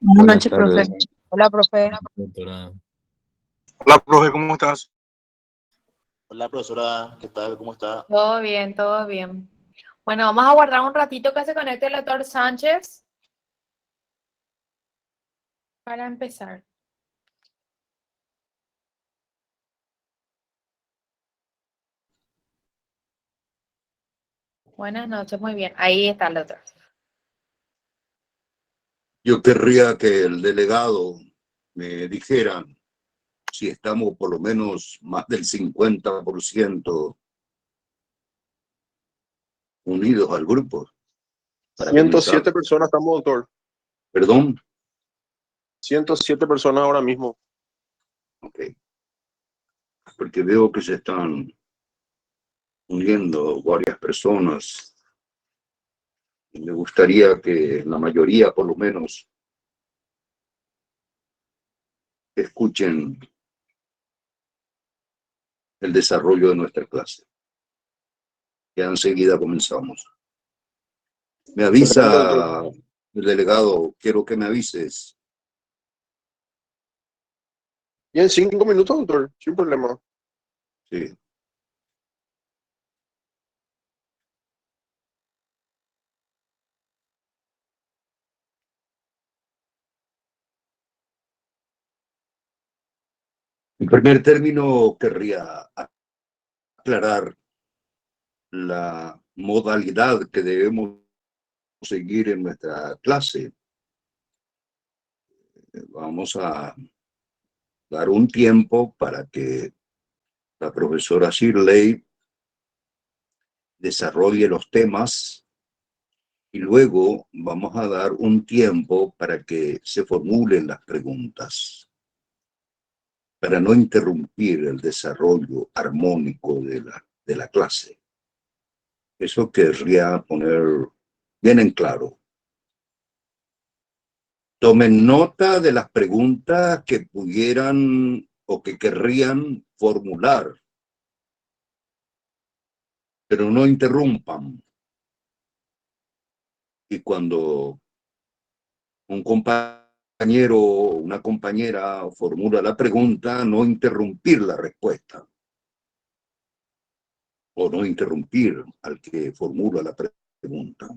Buenas Buenas noches, profe. tardes, Hola, profe. doctora. Hola, profe, ¿cómo estás? Hola profesora, ¿qué tal? ¿Cómo está? Todo bien, todo bien. Bueno, vamos a guardar un ratito que se conecte el doctor Sánchez para empezar. Buenas noches, muy bien. Ahí está el doctor. Yo querría que el delegado me dijera si estamos por lo menos más del 50% unidos al grupo para comenzar. 107 personas estamos, doctor. Perdón. 107 personas ahora mismo. Ok. Porque veo que se están uniendo varias personas. Y me gustaría que la mayoría, por lo menos, escuchen el desarrollo de nuestra clase. Ya enseguida comenzamos. Me Excelente, doctor. avisa el delegado, quiero que me avises. Y en 5 minutos, doctor, sin problema. Sí. En primer término, querría aclarar la modalidad que debemos seguir en nuestra clase. Vamos a dar un tiempo para que la profesora Shirley desarrolle los temas y luego vamos a dar un tiempo para que se formulen las preguntas, para no interrumpir el desarrollo armónico de la clase. Eso querría poner bien en claro. Tomen nota de las preguntas que pudieran o que querrían formular, pero no interrumpan. Y cuando un compañero o una compañera formula la pregunta, no interrumpir la respuesta o no interrumpir al que formula la pregunta.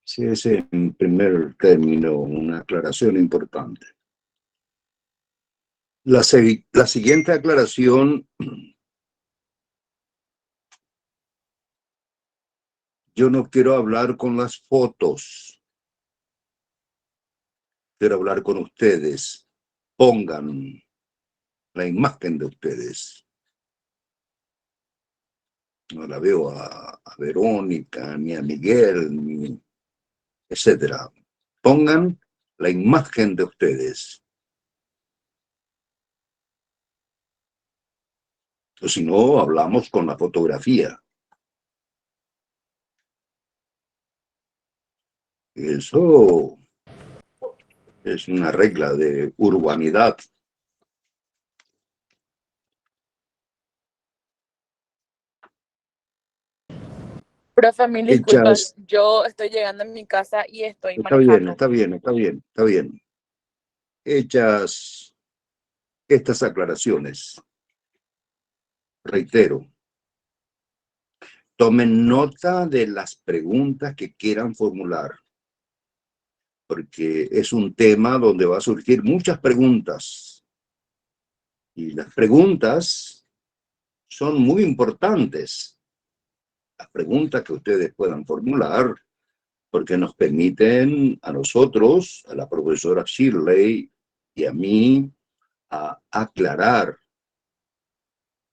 Sí, es en primer término una aclaración importante. La siguiente aclaración, yo no quiero hablar con las fotos, quiero hablar con ustedes. Pongan la imagen de ustedes. No la veo a Verónica, ni a Miguel, ni etcétera. Pongan la imagen de ustedes. O si no, hablamos con la fotografía. Eso es una regla de urbanidad. Profe, mil disculpas. Hechas, Yo estoy llegando a mi casa y estoy está bien, manejando. está bien, está bien, está bien. Hechas estas aclaraciones, reitero, tomen nota de las preguntas que quieran formular, porque es un tema donde va a surgir muchas preguntas. Y las preguntas son muy importantes. Las preguntas que ustedes puedan formular, porque nos permiten a nosotros, a la profesora Shirley y a mí, a aclarar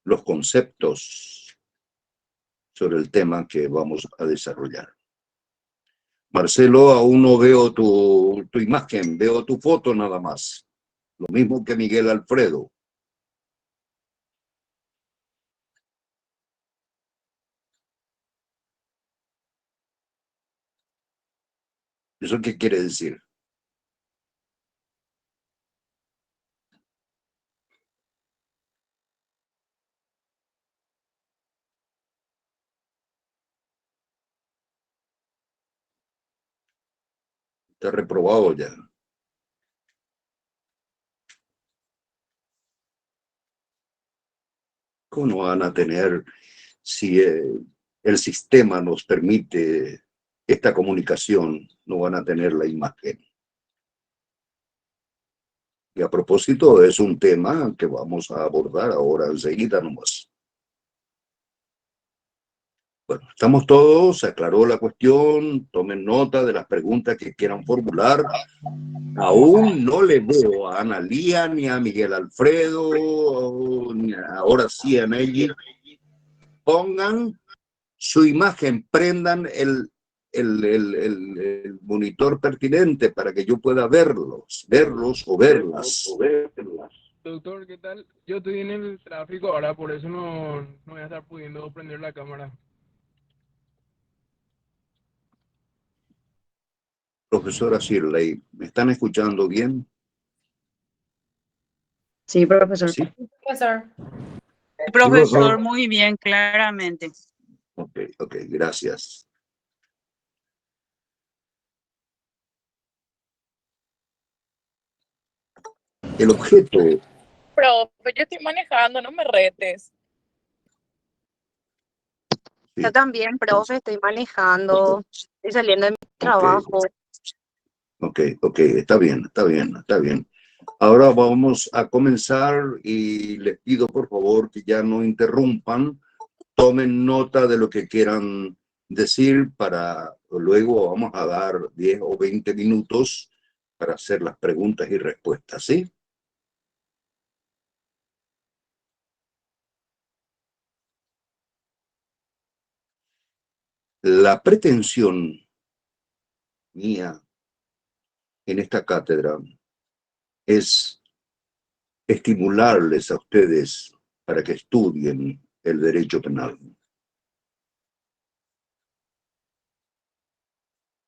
los conceptos sobre el tema que vamos a desarrollar. Marcelo, aún no veo tu imagen, veo tu foto nada más. Lo mismo que Miguel Alfredo. ¿Eso qué quiere decir? Está reprobado ya. ¿Cómo no van a tener si el sistema nos permite esta comunicación? No van a tener la imagen. Y a propósito, es un tema que vamos a abordar ahora enseguida nomás. Bueno, estamos todos, se aclaró la cuestión, tomen nota de las preguntas que quieran formular. Aún no le veo a Ana Lía, ni a Miguel Alfredo, ni ahora sí a Nelly. Pongan su imagen, prendan el monitor pertinente para que yo pueda verlos o verlas. Doctor, ¿qué tal? Yo estoy en el tráfico ahora, por eso no voy a estar pudiendo prender la cámara. Profesora Shirley, ¿me están escuchando bien? Sí, profesor. Sí. Profesor. Profesor, muy bien, claramente. Ok, gracias. El objeto, Profe, yo estoy manejando, no me retes. Yo también, profe, estoy manejando, estoy saliendo de mi trabajo. Ok, está bien. Ahora vamos a comenzar y les pido por favor que ya no interrumpan, tomen nota de lo que quieran decir para luego vamos a dar 10 o 20 minutos para hacer las preguntas y respuestas, ¿sí? La pretensión mía en esta cátedra es estimularles a ustedes para que estudien el derecho penal.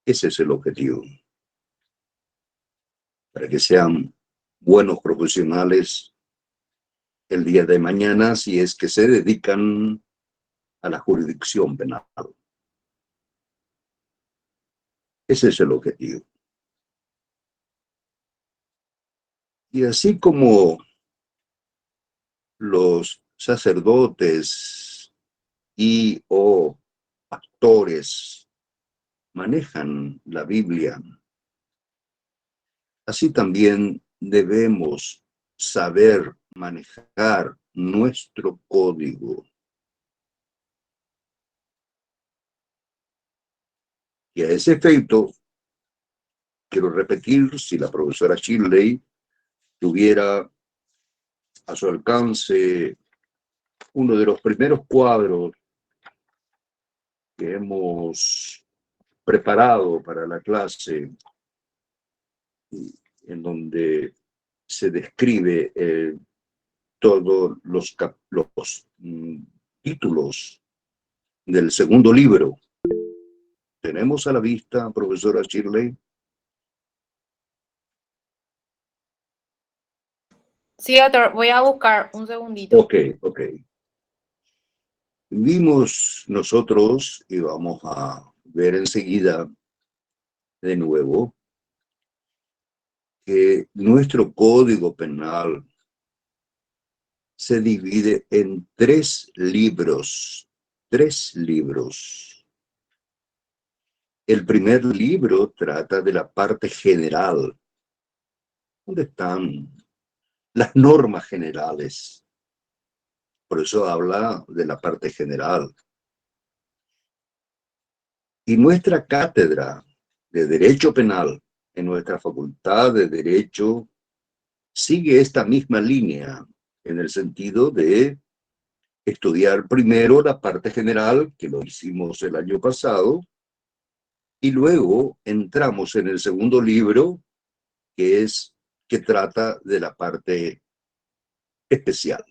Ese es el objetivo. Para que sean buenos profesionales el día de mañana si es que se dedican a la jurisdicción penal. Ese es el objetivo. Y así como los sacerdotes y o pastores manejan la Biblia, así también debemos saber manejar nuestro código. Y a ese efecto, quiero repetir, si la profesora Shirley tuviera a su alcance uno de los primeros cuadros que hemos preparado para la clase, en donde se describe todos los títulos del segundo libro. ¿Tenemos a la vista, profesora Shirley? Sí, doctor, voy a buscar un segundito. Ok. Vimos nosotros, y vamos a ver enseguida de nuevo, que nuestro código penal se divide en 3 libros. 3 libros. El primer libro trata de la parte general, donde están las normas generales. Por eso habla de la parte general. Y nuestra cátedra de Derecho Penal en nuestra Facultad de Derecho sigue esta misma línea, en el sentido de estudiar primero la parte general, que lo hicimos el año pasado, y luego entramos en el segundo libro, que trata de la parte especial,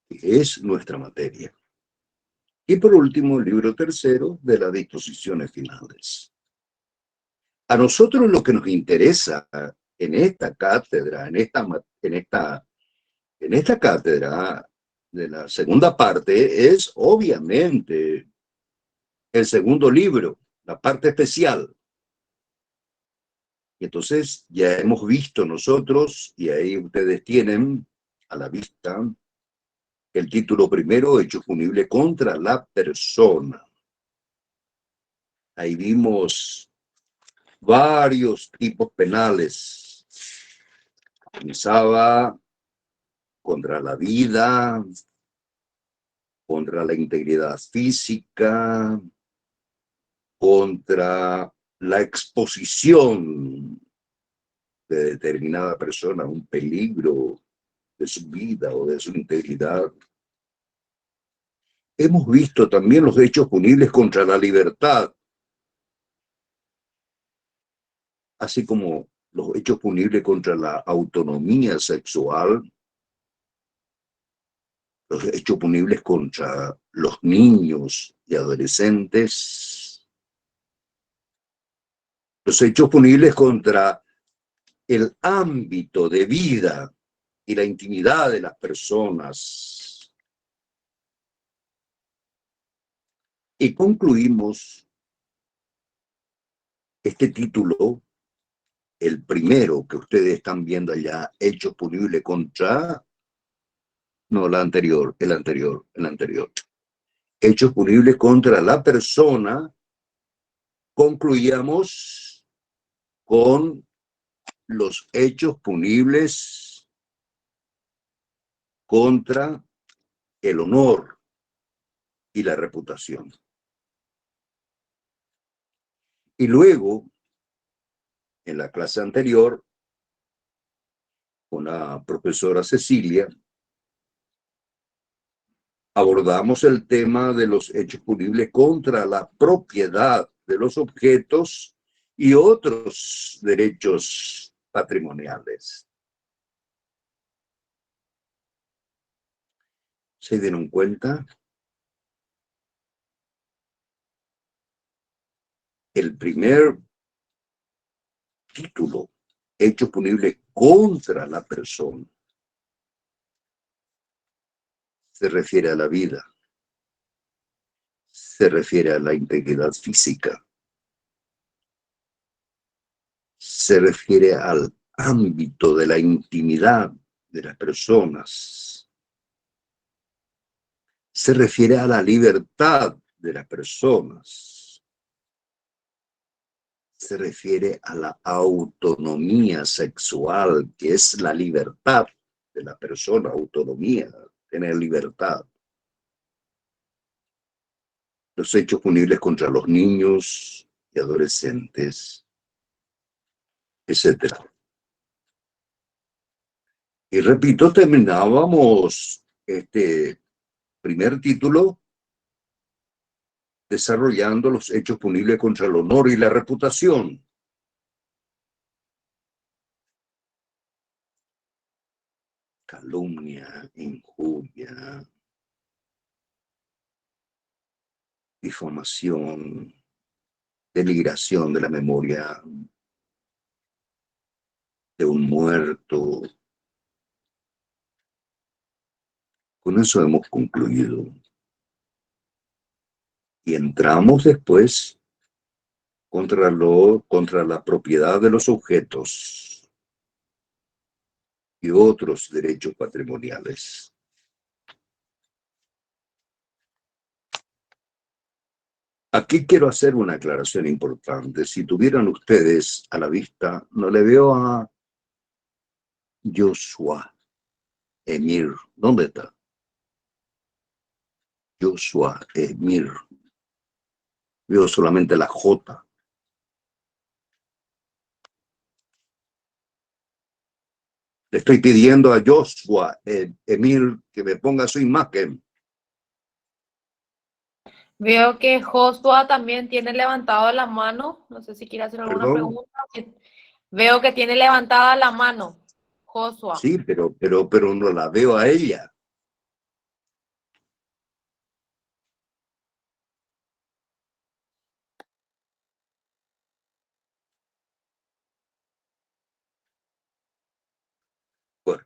que es nuestra materia. Y por último, el libro tercero de las disposiciones finales. A nosotros lo que nos interesa en esta cátedra, en esta cátedra de la segunda parte, es obviamente el segundo libro, la parte especial. Y entonces ya hemos visto nosotros, y ahí ustedes tienen a la vista el título primero, hecho punible contra la persona. Ahí vimos varios tipos penales. Comenzaba contra la vida, contra la integridad física, contra la exposición de determinada persona a un peligro de su vida o de su integridad. Hemos visto también los hechos punibles contra la libertad, así como los hechos punibles contra la autonomía sexual, los hechos punibles contra los niños y adolescentes, los hechos punibles contra el ámbito de vida y la intimidad de las personas. Y concluimos este título, el primero que ustedes están viendo allá, hechos punibles contra, no, el anterior. Hechos punibles contra la persona, concluíamos con los hechos punibles contra el honor y la reputación. Y luego, en la clase anterior, con la profesora Cecilia, abordamos el tema de los hechos punibles contra la propiedad de los objetos y otros derechos patrimoniales. ¿Se dieron cuenta? El primer título, hechos punibles contra la persona, se refiere a la vida, se refiere a la integridad física, se refiere al ámbito de la intimidad de las personas, se refiere a la libertad de las personas, se refiere a la autonomía sexual, que es la libertad de la persona, autonomía, tener libertad. Los hechos punibles contra los niños y adolescentes, etc. Y repito, terminábamos este primer título desarrollando los hechos punibles contra el honor y la reputación. Calumnia, injuria, difamación, denigración de la memoria de un muerto. Con eso hemos concluido. Y entramos después contra la propiedad de los objetos y otros derechos patrimoniales. Aquí quiero hacer una aclaración importante. Si tuvieran ustedes a la vista, no le veo a Joshua Emir. ¿Dónde está? Joshua Emir. Veo solamente la J. Le estoy pidiendo a Joshua Emir que me ponga su imagen. Veo que Joshua también tiene levantado la mano. No sé si quiere hacer alguna Perdón. pregunta. Veo que tiene levantada la mano, Joshua. Sí, pero no la veo a ella. Bueno.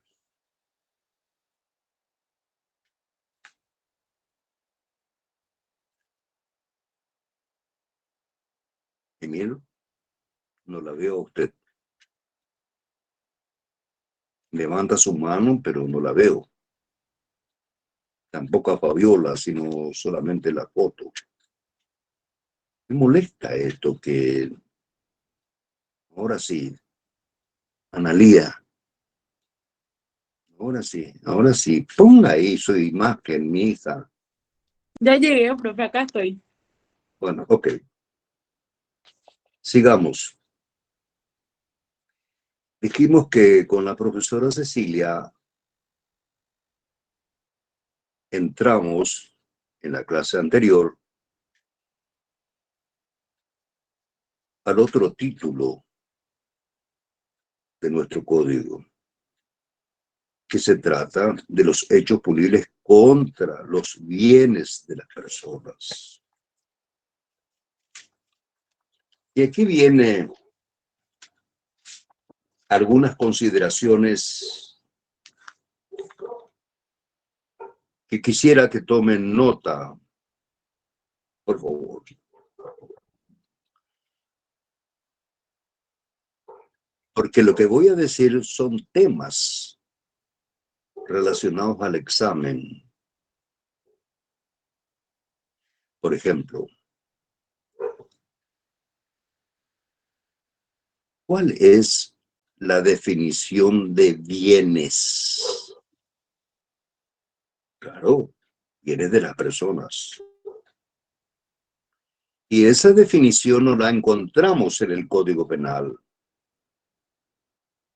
Emir, no la veo a usted. levanta su mano, pero no la veo. Tampoco a Fabiola, sino solamente la foto. Me molesta esto que ahora sí, Analía, ahora sí, ponga ahí su imagen, mi hija. Ya llegué, profe, acá estoy. Bueno, ok. Sigamos. Dijimos que con la profesora Cecilia entramos en la clase anterior al otro título de nuestro código, que se trata de los hechos punibles contra los bienes de las personas. Y aquí vienen algunas consideraciones que quisiera que tomen nota, por favor. Porque lo que voy a decir son temas relacionados al examen. Por ejemplo, ¿cuál es la definición de bienes? Claro, bienes de las personas. Y esa definición no la encontramos en el Código Penal,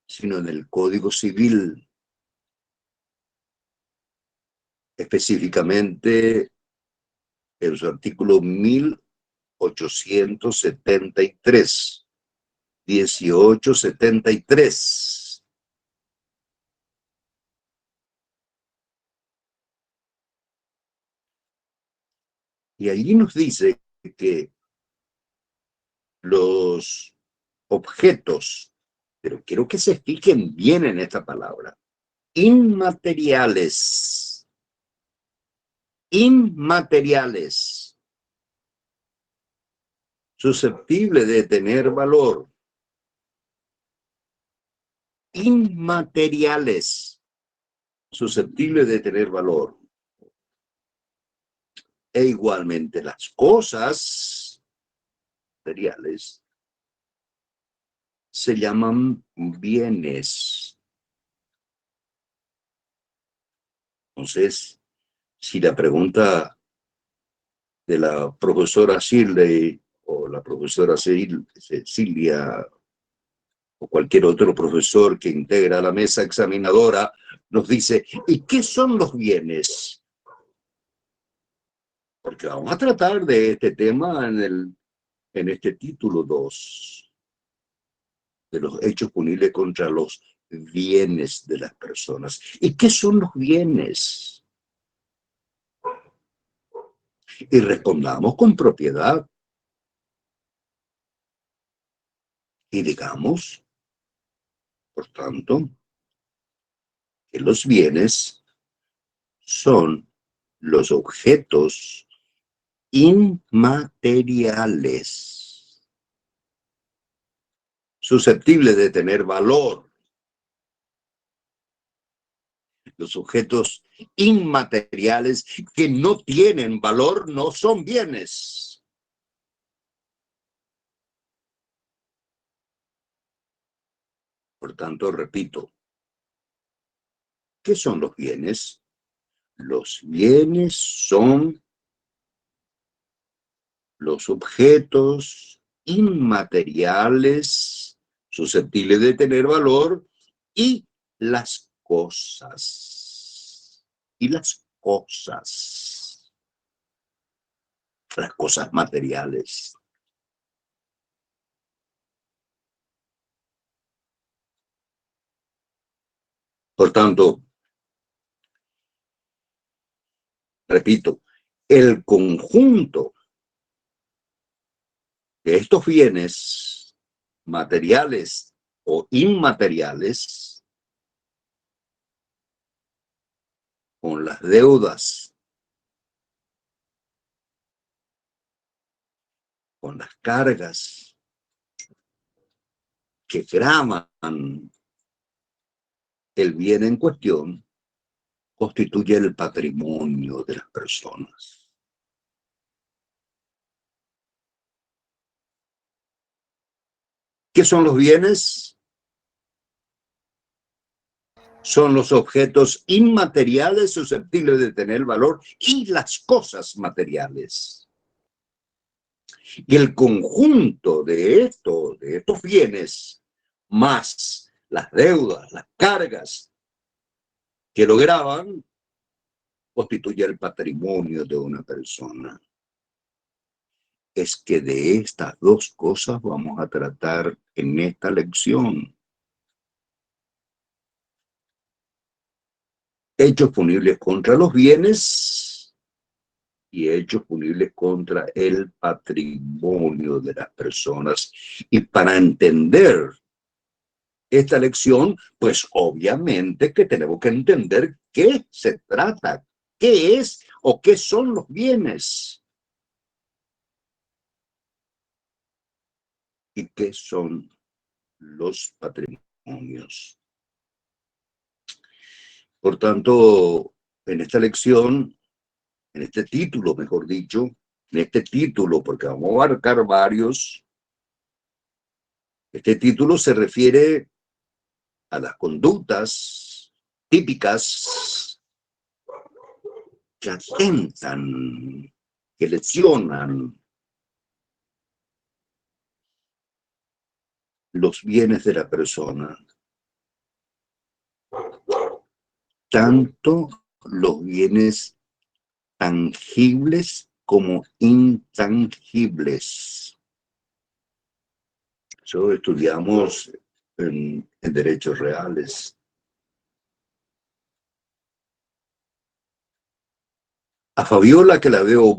sino en el Código Civil, específicamente en su artículo 1873, 1873. Y allí nos dice que los objetos, pero quiero que se fijen bien en esta palabra, inmateriales, susceptible de tener valor, inmateriales, susceptible de tener valor. E igualmente las cosas materiales se llaman bienes. Entonces, si la pregunta de la profesora Shirley o la profesora Cecilia o cualquier otro profesor que integra la mesa examinadora nos dice, ¿y qué son los bienes? Porque vamos a tratar de este tema en este título 2 de los hechos punibles contra los bienes de las personas. ¿Y qué son los bienes? Y respondamos con propiedad. Y digamos, por tanto, que los bienes son los objetos inmateriales, susceptibles de tener valor. Los objetos inmateriales que no tienen valor no son bienes. Por tanto, repito, ¿qué son los bienes? Los bienes son los objetos inmateriales susceptibles de tener valor y las cosas. Y las cosas materiales. Por tanto, repito, el conjunto de estos bienes materiales o inmateriales con las deudas, con las cargas que gravan el bien en cuestión constituye el patrimonio de las personas. ¿Qué son los bienes? Son los objetos inmateriales susceptibles de tener valor y las cosas materiales. Y el conjunto de estos bienes, más las deudas, las cargas que lo gravan, constituye el patrimonio de una persona. Es que de estas dos cosas vamos a tratar en esta lección. Hechos punibles contra los bienes y hechos punibles contra el patrimonio de las personas. Y para entender esta lección, pues obviamente que tenemos que entender qué se trata, qué es o qué son los bienes y qué son los patrimonios. Por tanto, en esta lección, en este título, mejor dicho, en este título, porque vamos a abarcar varios, este título se refiere a las conductas típicas que atentan, que lesionan los bienes de la persona, tanto los bienes tangibles como intangibles. Eso estudiamos en derechos reales. A Fabiola, que la veo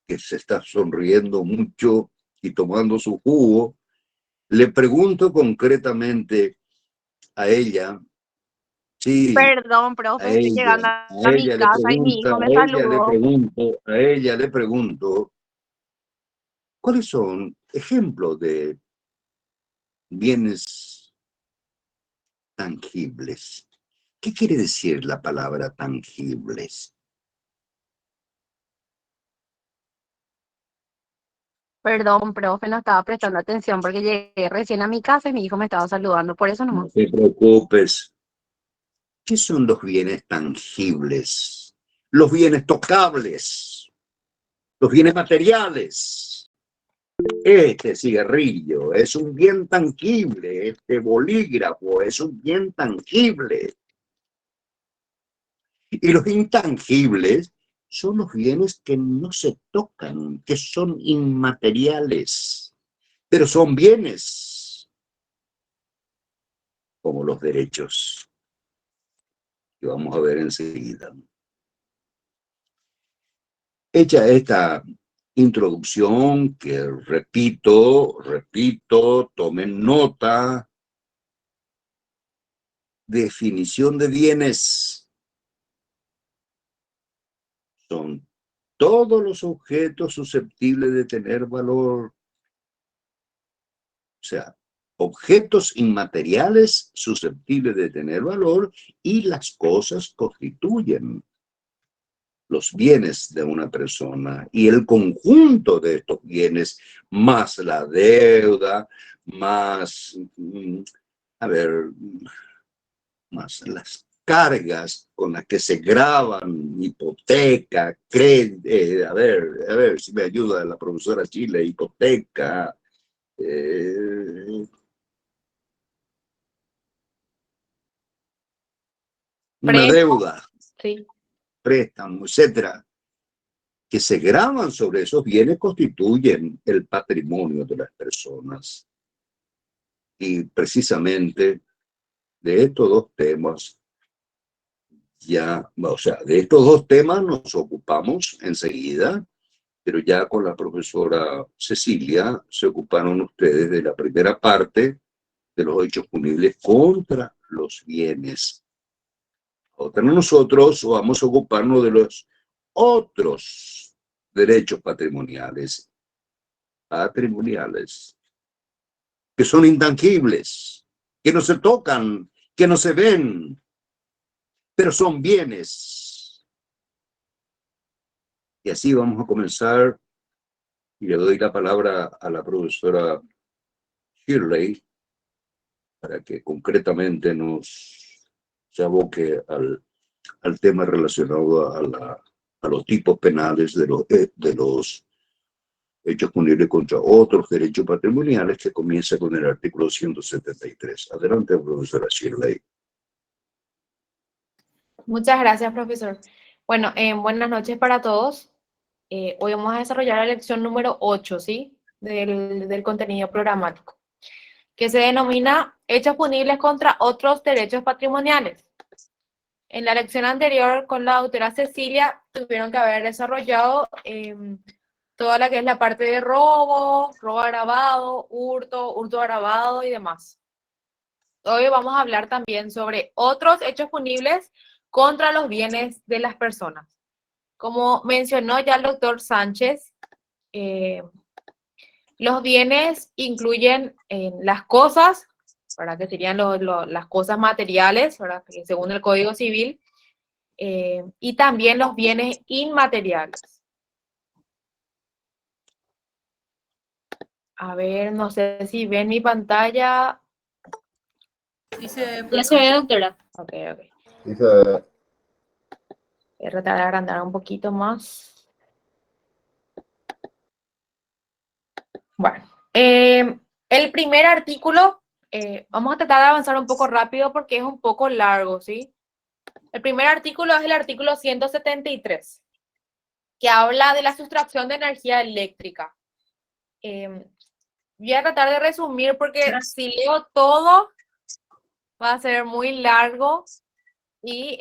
que se está sonriendo mucho y tomando su jugo, le pregunto concretamente a ella, sí, Perdón, a profe, estoy ella, llegando a a mi ella le casa y mi pregunta, hijo me a ella le saludó. pregunto, a ella le pregunto, ¿cuáles son ejemplos de bienes tangibles? ¿Qué quiere decir la palabra tangibles? Perdón, profe, no estaba prestando atención porque llegué recién a mi casa y mi hijo me estaba saludando, por eso No nomás. te preocupes. ¿Qué son los bienes tangibles? Los bienes tocables, los bienes materiales. Este cigarrillo es un bien tangible, este bolígrafo es un bien tangible. Y los intangibles son los bienes que no se tocan, que son inmateriales, pero son bienes, como los derechos, que vamos a ver enseguida. Hecha esta introducción, que repito, tomen nota, definición de bienes. Son todos los objetos susceptibles de tener valor. O sea, objetos inmateriales susceptibles de tener valor y las cosas constituyen los bienes de una persona y el conjunto de estos bienes, más la deuda, más, más las cargas con las que se graban, hipoteca, crédito, a ver si me ayuda la profesora Chile, hipoteca, una deuda, Sí. préstamo, etcétera, que se graban sobre esos bienes constituyen el patrimonio de las personas. Y precisamente de estos dos temas, de estos dos temas nos ocupamos enseguida, pero ya con la profesora Cecilia se ocuparon ustedes de la primera parte de los hechos punibles contra los bienes. Ahora nosotros vamos a ocuparnos de los otros derechos patrimoniales, que son intangibles, que no se tocan, que no se ven, pero son bienes. Y así vamos a comenzar, y le doy la palabra a la profesora Shirley para que concretamente se aboque al tema relacionado a los tipos penales de los hechos punibles contra otros derechos patrimoniales, que comienza con el artículo 173. Adelante, profesora Shirley. Muchas gracias, profesor. Bueno, buenas noches para todos. Hoy vamos a desarrollar la lección número 8, ¿sí? Del contenido programático, que se denomina Hechos punibles contra otros derechos patrimoniales. En la lección anterior, con la autora Cecilia, tuvieron que haber desarrollado toda la que es la parte de robo agravado, hurto agravado y demás. Hoy vamos a hablar también sobre otros hechos punibles contra los bienes de las personas. Como mencionó ya el doctor Sánchez, los bienes incluyen las cosas, ¿verdad? Que serían las cosas materiales, ¿verdad? Que según el Código Civil, y también los bienes inmateriales. A ver, no sé si ven mi pantalla. Ya se ve, doctora. Ok. Dice, Voy a tratar de agrandar un poquito más. Bueno, el primer artículo, vamos a tratar de avanzar un poco rápido porque es un poco largo, ¿sí? El primer artículo es el artículo 173, que habla de la sustracción de energía eléctrica. Voy a tratar de resumir porque si leo todo va a ser muy largo y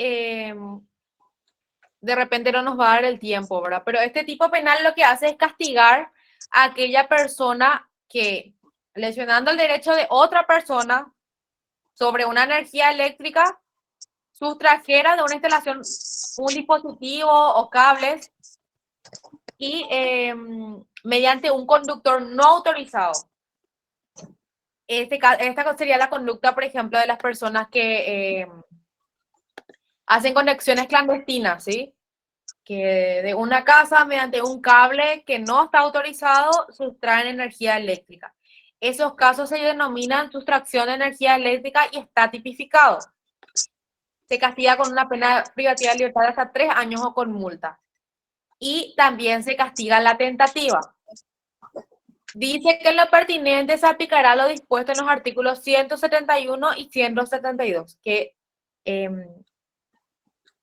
de repente no nos va a dar el tiempo, ¿verdad? Pero este tipo penal lo que hace es castigar a aquella persona que, lesionando el derecho de otra persona sobre una energía eléctrica, sustrajera de una instalación un dispositivo o cables y mediante un conductor no autorizado. Esta sería la conducta, por ejemplo, de las personas que hacen conexiones clandestinas, ¿sí? Que de una casa, mediante un cable que no está autorizado, sustraen energía eléctrica. Esos casos se denominan sustracción de energía eléctrica y está tipificado. Se castiga con una pena privativa de libertad de hasta 3 años o con multa. Y también se castiga la tentativa. Dice que en lo pertinente se aplicará lo dispuesto en los artículos 171 y 172, que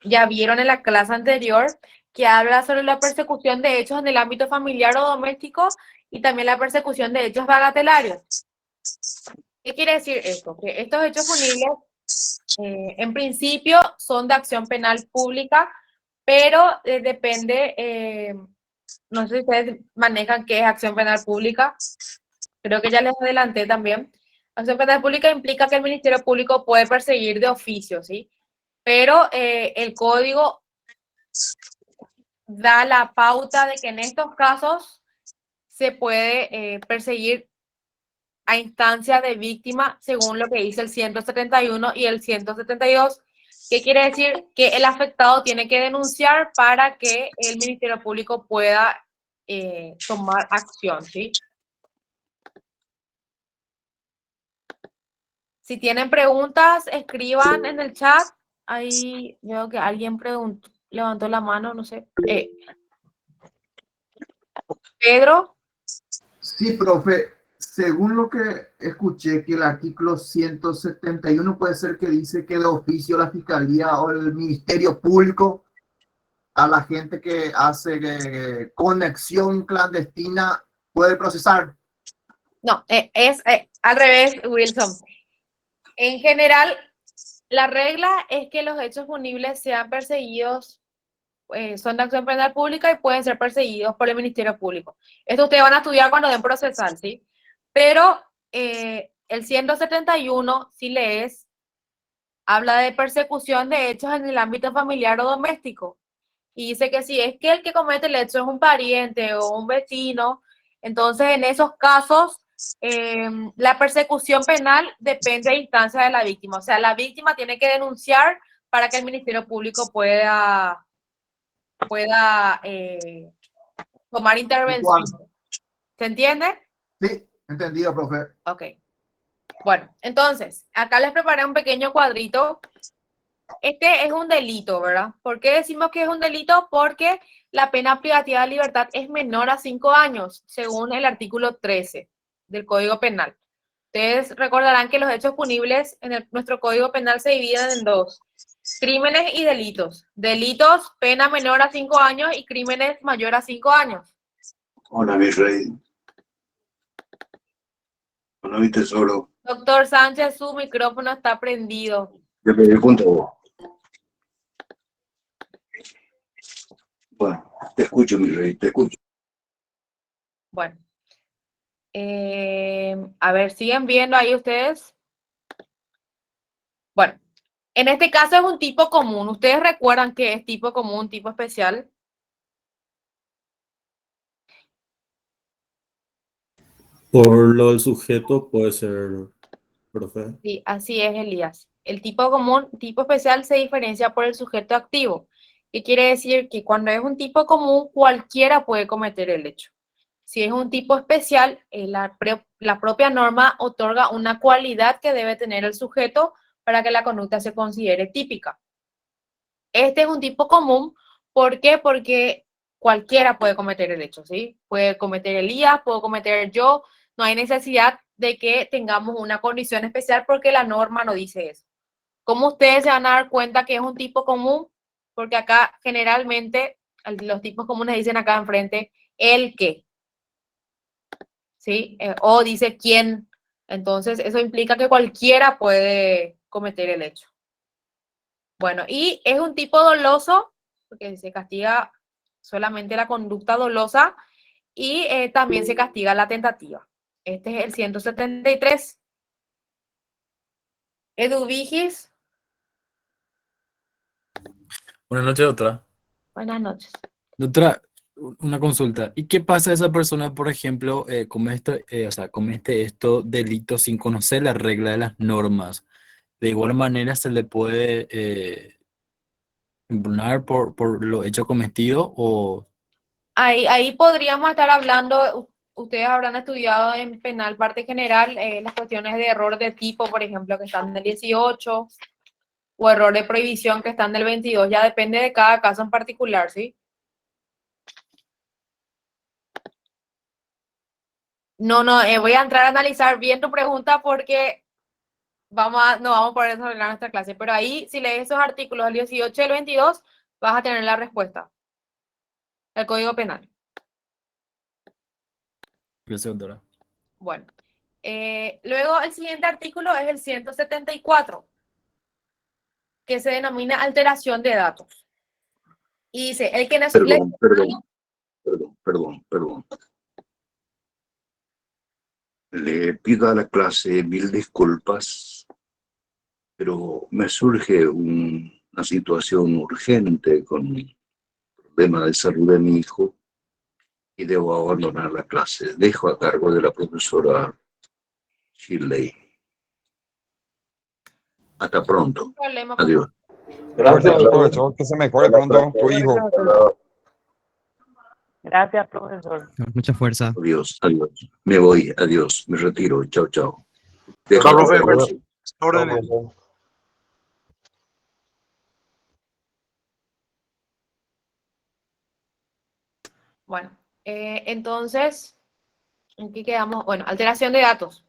ya vieron en la clase anterior, que habla sobre la persecución de hechos en el ámbito familiar o doméstico y también la persecución de hechos bagatelarios. ¿Qué quiere decir esto? Que estos hechos punibles, en principio, son de acción penal pública, pero depende, no sé si ustedes manejan qué es acción penal pública, creo que ya les adelanté también. Acción penal pública implica que el Ministerio Público puede perseguir de oficio, ¿sí? Pero el código da la pauta de que en estos casos se puede perseguir a instancia de víctima según lo que dice el 171 y el 172, que quiere decir que el afectado tiene que denunciar para que el Ministerio Público pueda tomar acción, ¿sí? Si tienen preguntas, escriban en el chat. Ahí veo que alguien levantó la mano, no sé. Pedro. Sí, profe. Según lo que escuché, que el artículo 171 puede ser que dice que de oficio la Fiscalía o el Ministerio Público a la gente que hace conexión clandestina puede procesar. No, es al revés, Wilson. En general, la regla es que los hechos punibles sean perseguidos, son de acción penal pública y pueden ser perseguidos por el Ministerio Público. Esto ustedes van a estudiar cuando den procesal, ¿sí? Pero el 171, si lees, habla de persecución de hechos en el ámbito familiar o doméstico. Y dice que si es que el que comete el hecho es un pariente o un vecino, entonces en esos casos la persecución penal depende de instancia de la víctima. O sea, la víctima tiene que denunciar para que el Ministerio Público pueda tomar intervención. ¿Se entiende? Sí, entendido, profe. Ok. Bueno, entonces, acá les preparé un pequeño cuadrito. Este es un delito, ¿verdad? ¿Por qué decimos que es un delito? Porque la pena privativa de libertad es menor a 5 años, según el artículo 13 del Código Penal. Ustedes recordarán que los hechos punibles en nuestro Código Penal se dividen en dos: crímenes y delitos. Delitos, pena menor a 5 años, y crímenes mayor a 5 años. Hola, mi rey. Hola, mi tesoro. Doctor Sánchez, su micrófono está prendido. Ya me di cuenta vos. Bueno, te escucho, mi rey, te escucho. Bueno. A ver, ¿siguen viendo ahí ustedes? Bueno, en este caso es un tipo común. ¿Ustedes recuerdan que es tipo común, tipo especial? Por lo del sujeto puede ser, profe. Sí, así es, Elías. El tipo común, tipo especial se diferencia por el sujeto activo. ¿Qué quiere decir? Que cuando es un tipo común, cualquiera puede cometer el hecho. Si es un tipo especial, la propia norma otorga una cualidad que debe tener el sujeto para que la conducta se considere típica. Este es un tipo común. ¿Por qué? Porque cualquiera puede cometer el hecho, ¿sí? Puede cometer Elías, puedo cometer yo. No hay necesidad de que tengamos una condición especial porque la norma no dice eso. ¿Cómo ustedes se van a dar cuenta que es un tipo común? Porque acá generalmente los tipos comunes dicen acá enfrente el que, ¿sí? O dice quién. Entonces, eso implica que cualquiera puede cometer el hecho. Bueno, y es un tipo doloso, porque se castiga solamente la conducta dolosa, y también se castiga la tentativa. Este es el 173. Edu Vigis, Buenas noches, doctora. buenas noches. Doctora, una consulta. ¿Y qué pasa a esa persona, por ejemplo, comete estos delitos sin conocer la regla de las normas? De igual manera se le puede impugnar por lo hecho cometido o... Ahí podríamos estar hablando, ustedes habrán estudiado en penal parte general las cuestiones de error de tipo, por ejemplo, que están del 18, o error de prohibición que están del 22, ya depende de cada caso en particular, ¿sí? No, voy a entrar a analizar bien tu pregunta porque no vamos a poder desarrollar nuestra clase, pero ahí, si lees esos artículos del 18 y el 22, vas a tener la respuesta. El Código Penal. Gracias, doctora. Bueno, luego el siguiente artículo es el 174, que se denomina alteración de datos. Y dice, el que no Perdón. Le pido a la clase 1000 disculpas, pero me surge una situación urgente con el problema de salud de mi hijo y debo abandonar la clase. Dejo a cargo de la profesora Shirley. Hasta pronto. problema. Adiós. Gracias, profesor, que se mejore pronto tu hijo. Gracias, profesor. Mucha fuerza. Adiós. Me voy, adiós. Me retiro. Chao. Dejo Chao, a cargo. profe. Órdenes. Bueno, entonces, ¿en qué quedamos? Bueno, alteración de datos.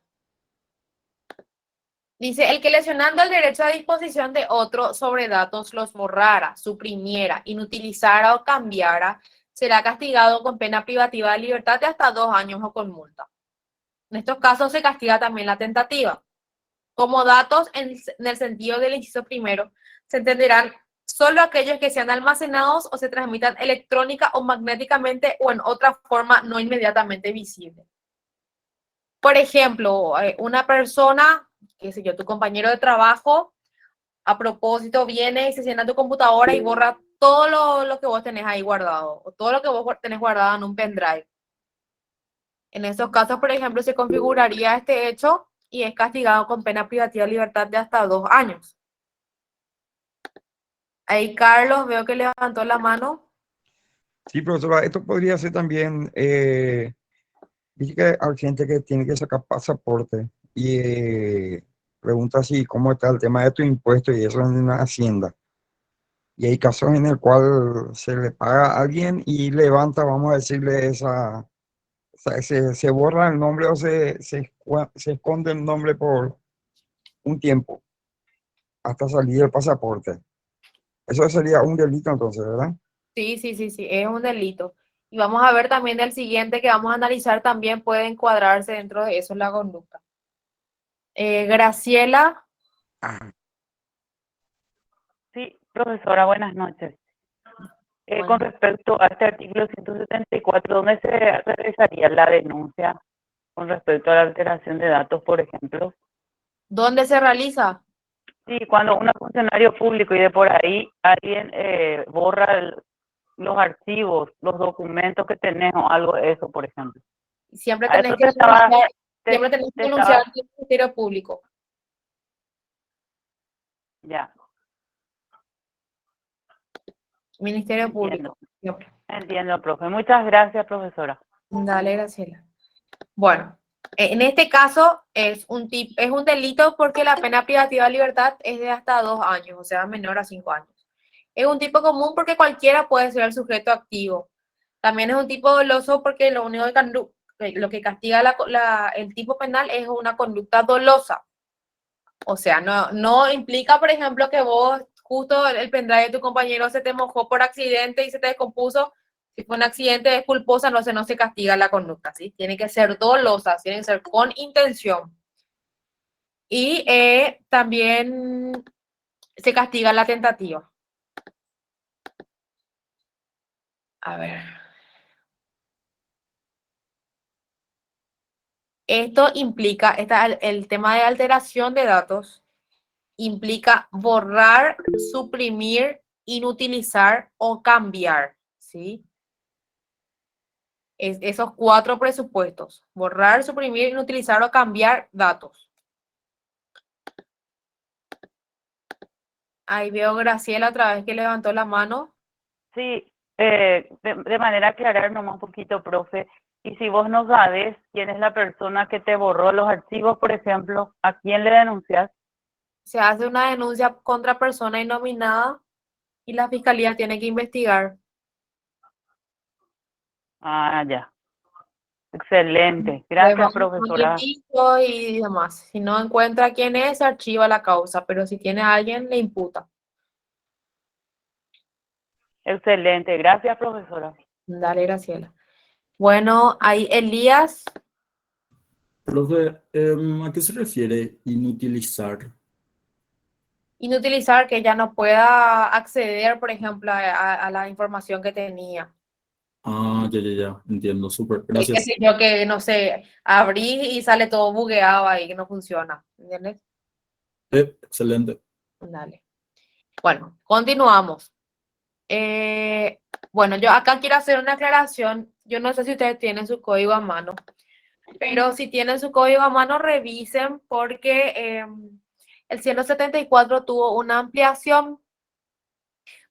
Dice, el que lesionando el derecho a disposición de otro sobre datos los borrara, suprimiera, inutilizara o cambiara, será castigado con pena privativa de libertad de hasta 2 años o con multa. En estos casos se castiga también la tentativa. Como datos, en el sentido del inciso primero, se entenderán solo aquellos que sean almacenados o se transmitan electrónica o magnéticamente o en otra forma no inmediatamente visible. Por ejemplo, una persona, qué sé yo, tu compañero de trabajo, a propósito viene y se sienta en tu computadora y borra todo lo que vos tenés ahí guardado, o todo lo que vos tenés guardado en un pendrive. En esos casos, por ejemplo, se configuraría este hecho y es castigado con pena privativa de libertad de hasta 2 años. Ahí Carlos, veo que levantó la mano. Sí, profesora, esto podría ser también, dice que hay gente que tiene que sacar pasaporte y pregunta si cómo está el tema de tu impuesto y eso en una hacienda. Y hay casos en el cual se le paga a alguien y levanta, vamos a decirle, se borra el nombre o se esconde el nombre por un tiempo hasta salir el pasaporte. Eso sería un delito entonces, ¿verdad? Sí, es un delito. Y vamos a ver también el siguiente que vamos a analizar, también puede encuadrarse dentro de eso la conducta. Graciela. Sí, profesora, buenas noches. Con respecto a este artículo 174, ¿dónde se realizaría la denuncia con respecto a la alteración de datos, por ejemplo? ¿Dónde se realiza? Sí, cuando un funcionario público y de por ahí alguien borra los archivos, los documentos que tenés o algo de eso, por ejemplo. Siempre A tenés eso que te estaba- denunciar, te- siempre tenés que te denunciar estaba- al Ministerio Público. Ya, Ministerio Público. entiendo. Entiendo, profe. Muchas gracias, profesora. Dale, Graciela. Bueno, en este caso es un delito porque la pena privativa de libertad es de hasta 2 años, o sea, menor a 5 años. Es un tipo común porque cualquiera puede ser el sujeto activo. También es un tipo doloso porque lo único lo que castiga el tipo penal es una conducta dolosa. O sea, no implica, por ejemplo, que vos justo el pendrive de tu compañero se te mojó por accidente y se te descompuso. Si fue un accidente es culposa, no se castiga la conducta, ¿sí? Tiene que ser dolosa, tiene que ser con intención. Y también se castiga la tentativa. A ver. Esto implica, el tema de alteración de datos implica borrar, suprimir, inutilizar o cambiar, ¿sí? Esos 4 presupuestos: borrar, suprimir, inutilizar o cambiar datos. Ahí veo Graciela otra vez que levantó la mano. Sí, de manera aclarar nomás un poquito, profe. Y si vos no sabes quién es la persona que te borró los archivos, por ejemplo, ¿a quién le denuncias? Se hace una denuncia contra persona innominada y la fiscalía tiene que investigar. Ah, ya. Excelente. Gracias, profesora. Y demás. Si no encuentra quién es, se archiva la causa, pero si tiene a alguien, le imputa. Excelente. Gracias, profesora. Dale, Graciela. Bueno, ahí Elías. Profe, ¿a qué se refiere inutilizar? Inutilizar, que ya no pueda acceder, por ejemplo, a la información que tenía. Ah, ya, entiendo, súper, Y qué gracias. sé yo, que no sé, abrí y sale todo bugueado ahí, que no funciona. ¿Entiendes? Excelente. Dale. Bueno, continuamos. Bueno, yo acá quiero hacer una aclaración. Yo no sé si ustedes tienen su código a mano, pero si tienen su código a mano, revisen porque el 174 tuvo una ampliación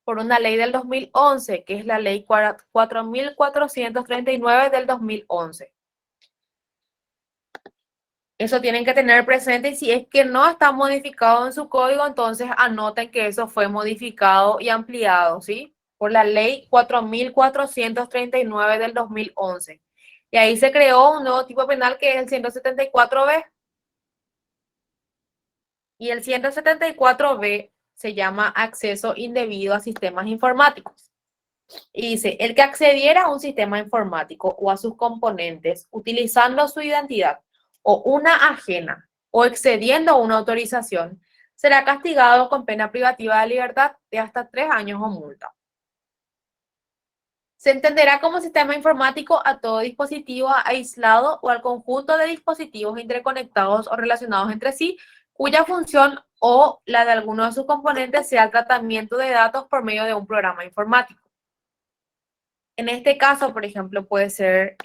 por una ley del 2011, que es la ley 4.439 del 2011. Eso tienen que tener presente, y si es que no está modificado en su código, entonces anoten que eso fue modificado y ampliado, ¿sí? Por la ley 4.439 del 2011. Y ahí se creó un nuevo tipo penal que es el 174B. Y el 174B se llama acceso indebido a sistemas informáticos. Y dice, el que accediera a un sistema informático o a sus componentes utilizando su identidad o una ajena o excediendo una autorización, será castigado con pena privativa de libertad de hasta 3 años o multa. Se entenderá como sistema informático a todo dispositivo aislado o al conjunto de dispositivos interconectados o relacionados entre sí, cuya función o la de alguno de sus componentes sea el tratamiento de datos por medio de un programa informático. En este caso, por ejemplo, puede ser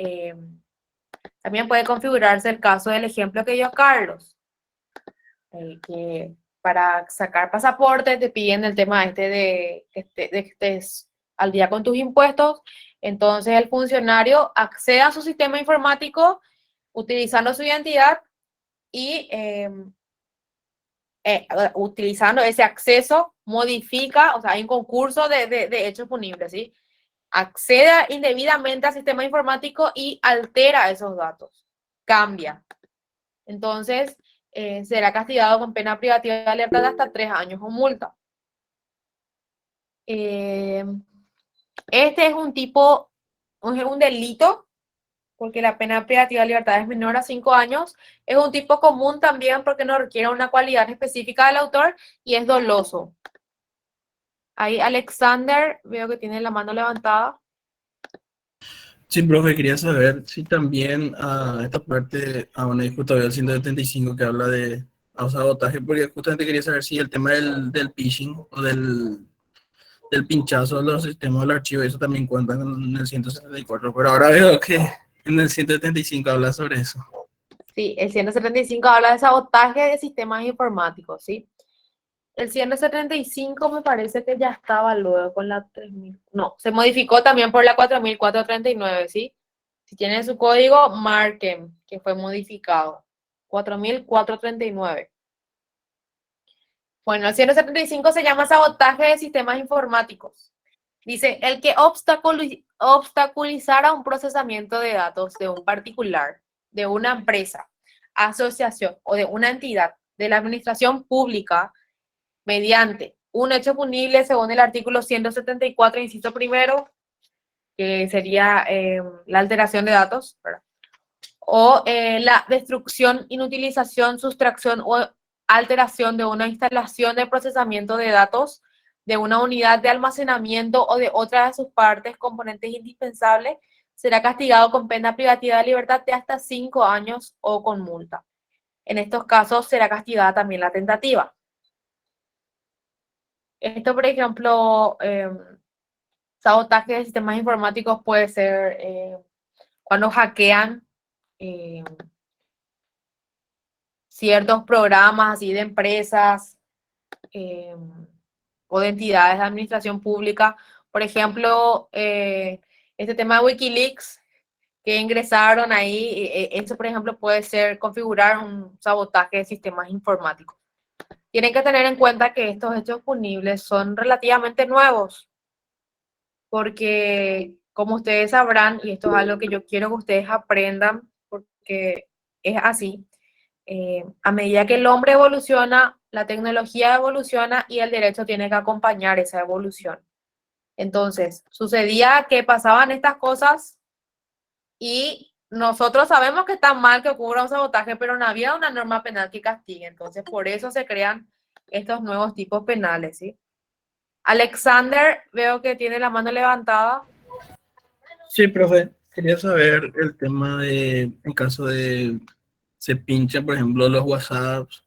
También puede configurarse el caso del ejemplo que dio Carlos, que para sacar pasaporte te piden el tema de que estés al día con tus impuestos. Entonces el funcionario accede a su sistema informático utilizando su identidad y utilizando ese acceso modifica, o sea, hay un concurso de hechos punibles, ¿sí? Accede indebidamente al sistema informático y altera esos datos, cambia. Entonces, será castigado con pena privativa de libertad de hasta 3 años o multa. Este es un delito, porque la pena privativa de libertad es menor a 5 años. Es un tipo común también porque no requiere una cualidad específica del autor y es doloso. Ahí Alexander, veo que tiene la mano levantada. Sí, profe, quería saber si también a esta parte, bueno, justo todavía el 175 que habla de sabotaje, porque justamente quería saber si el tema del phishing o del pinchazo de los sistemas del archivo, eso también cuenta en el 174, pero ahora veo que en el 175 habla sobre eso. Sí, el 175 habla de sabotaje de sistemas informáticos, ¿sí? El 175 me parece que ya estaba luego con la 3000. No, se modificó también por la 4439, ¿sí? Si tienen su código, marquen que fue modificado. 4439. Bueno, el 175 se llama sabotaje de sistemas informáticos. Dice, el que obstaculizara un procesamiento de datos de un particular, de una empresa, asociación o de una entidad de la administración pública mediante un hecho punible según el artículo 174, inciso primero, que sería la alteración de datos, ¿verdad? O la destrucción, inutilización, sustracción o alteración de una instalación de procesamiento de datos, de una unidad de almacenamiento o de otra de sus partes, componentes indispensables, será castigado con pena privativa de libertad de hasta 5 años o con multa. En estos casos será castigada también la tentativa. Esto, por ejemplo, sabotaje de sistemas informáticos puede ser cuando hackean ciertos programas así de empresas o de entidades de administración pública. Por ejemplo, este tema de Wikileaks que ingresaron ahí, eso por ejemplo puede ser configurar un sabotaje de sistemas informáticos. Tienen que tener en cuenta que estos hechos punibles son relativamente nuevos, porque como ustedes sabrán, y esto es algo que yo quiero que ustedes aprendan, porque es así, a medida que el hombre evoluciona, la tecnología evoluciona y el derecho tiene que acompañar esa evolución. Entonces, sucedía que pasaban estas cosas y nosotros sabemos que está mal que ocurra un sabotaje, pero no había una norma penal que castigue. Entonces, por eso se crean estos nuevos tipos penales, ¿sí? Alexander, veo que tiene la mano levantada. Sí, profe, quería saber el tema en caso de se pinchan, por ejemplo, los WhatsApps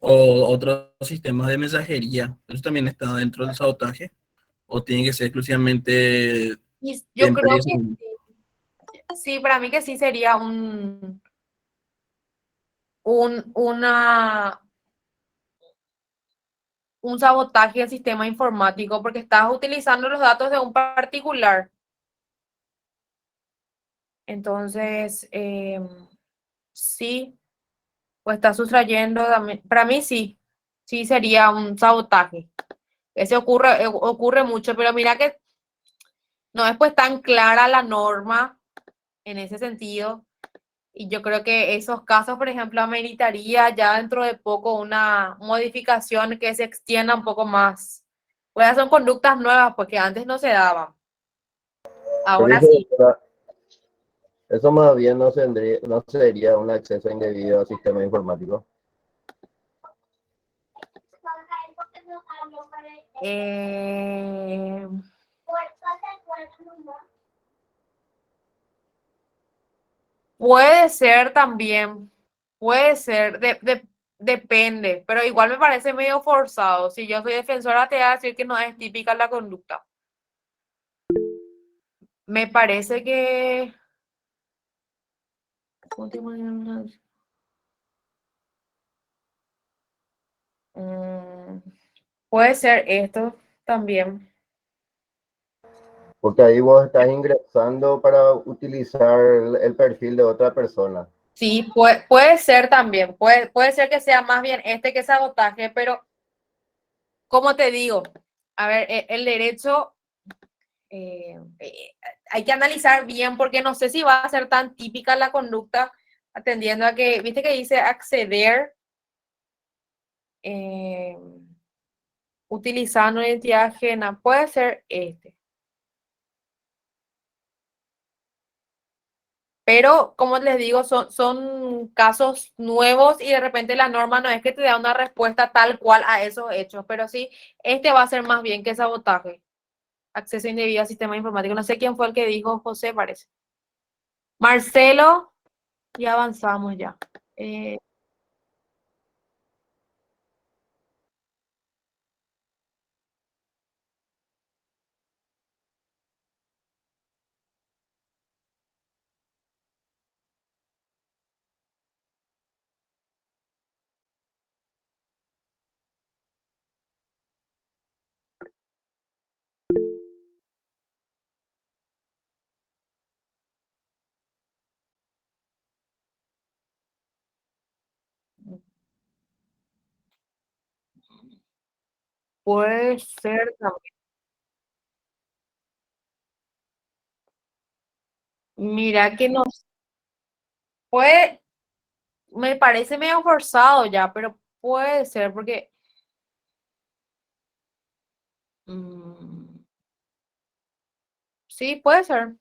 o otros sistemas de mensajería. ¿Eso también está dentro del sabotaje? ¿O tiene que ser exclusivamente Y de yo creo empresas? que sí, para mí que sí sería un sabotaje del sistema informático porque estás utilizando los datos de un particular. Entonces, sí, pues está sustrayendo, para mí sí, sí sería un sabotaje. Ese ocurre mucho, pero mira que no es pues tan clara la norma en ese sentido. Y yo creo que esos casos, por ejemplo, ameritaría ya dentro de poco una modificación que se extienda un poco más. Pues son conductas nuevas porque antes no se daban. Ahora sí. Eso más bien no sería un acceso indebido al sistema informático. Puede ser también, puede ser, depende, pero igual me parece medio forzado. Si yo soy defensora, te voy a decir que no es típica la conducta. Me parece que Puede ser esto también. Porque ahí vos estás ingresando para utilizar el perfil de otra persona. Sí, puede ser también. Puede ser que sea más bien este que sabotaje, pero como te digo, a ver, el derecho hay que analizar bien porque no sé si va a ser tan típica la conducta atendiendo a que, viste que dice acceder utilizando una identidad ajena. Puede ser este. Pero, como les digo, son casos nuevos y de repente la norma no es que te da una respuesta tal cual a esos hechos, pero sí, este va a ser más bien que sabotaje. Acceso indebido al sistema informático. No sé quién fue el que dijo, José, parece. Marcelo, ya avanzamos ya. Puede ser también. Mira que nos puede, me parece medio forzado ya, pero puede ser porque sí, puede ser.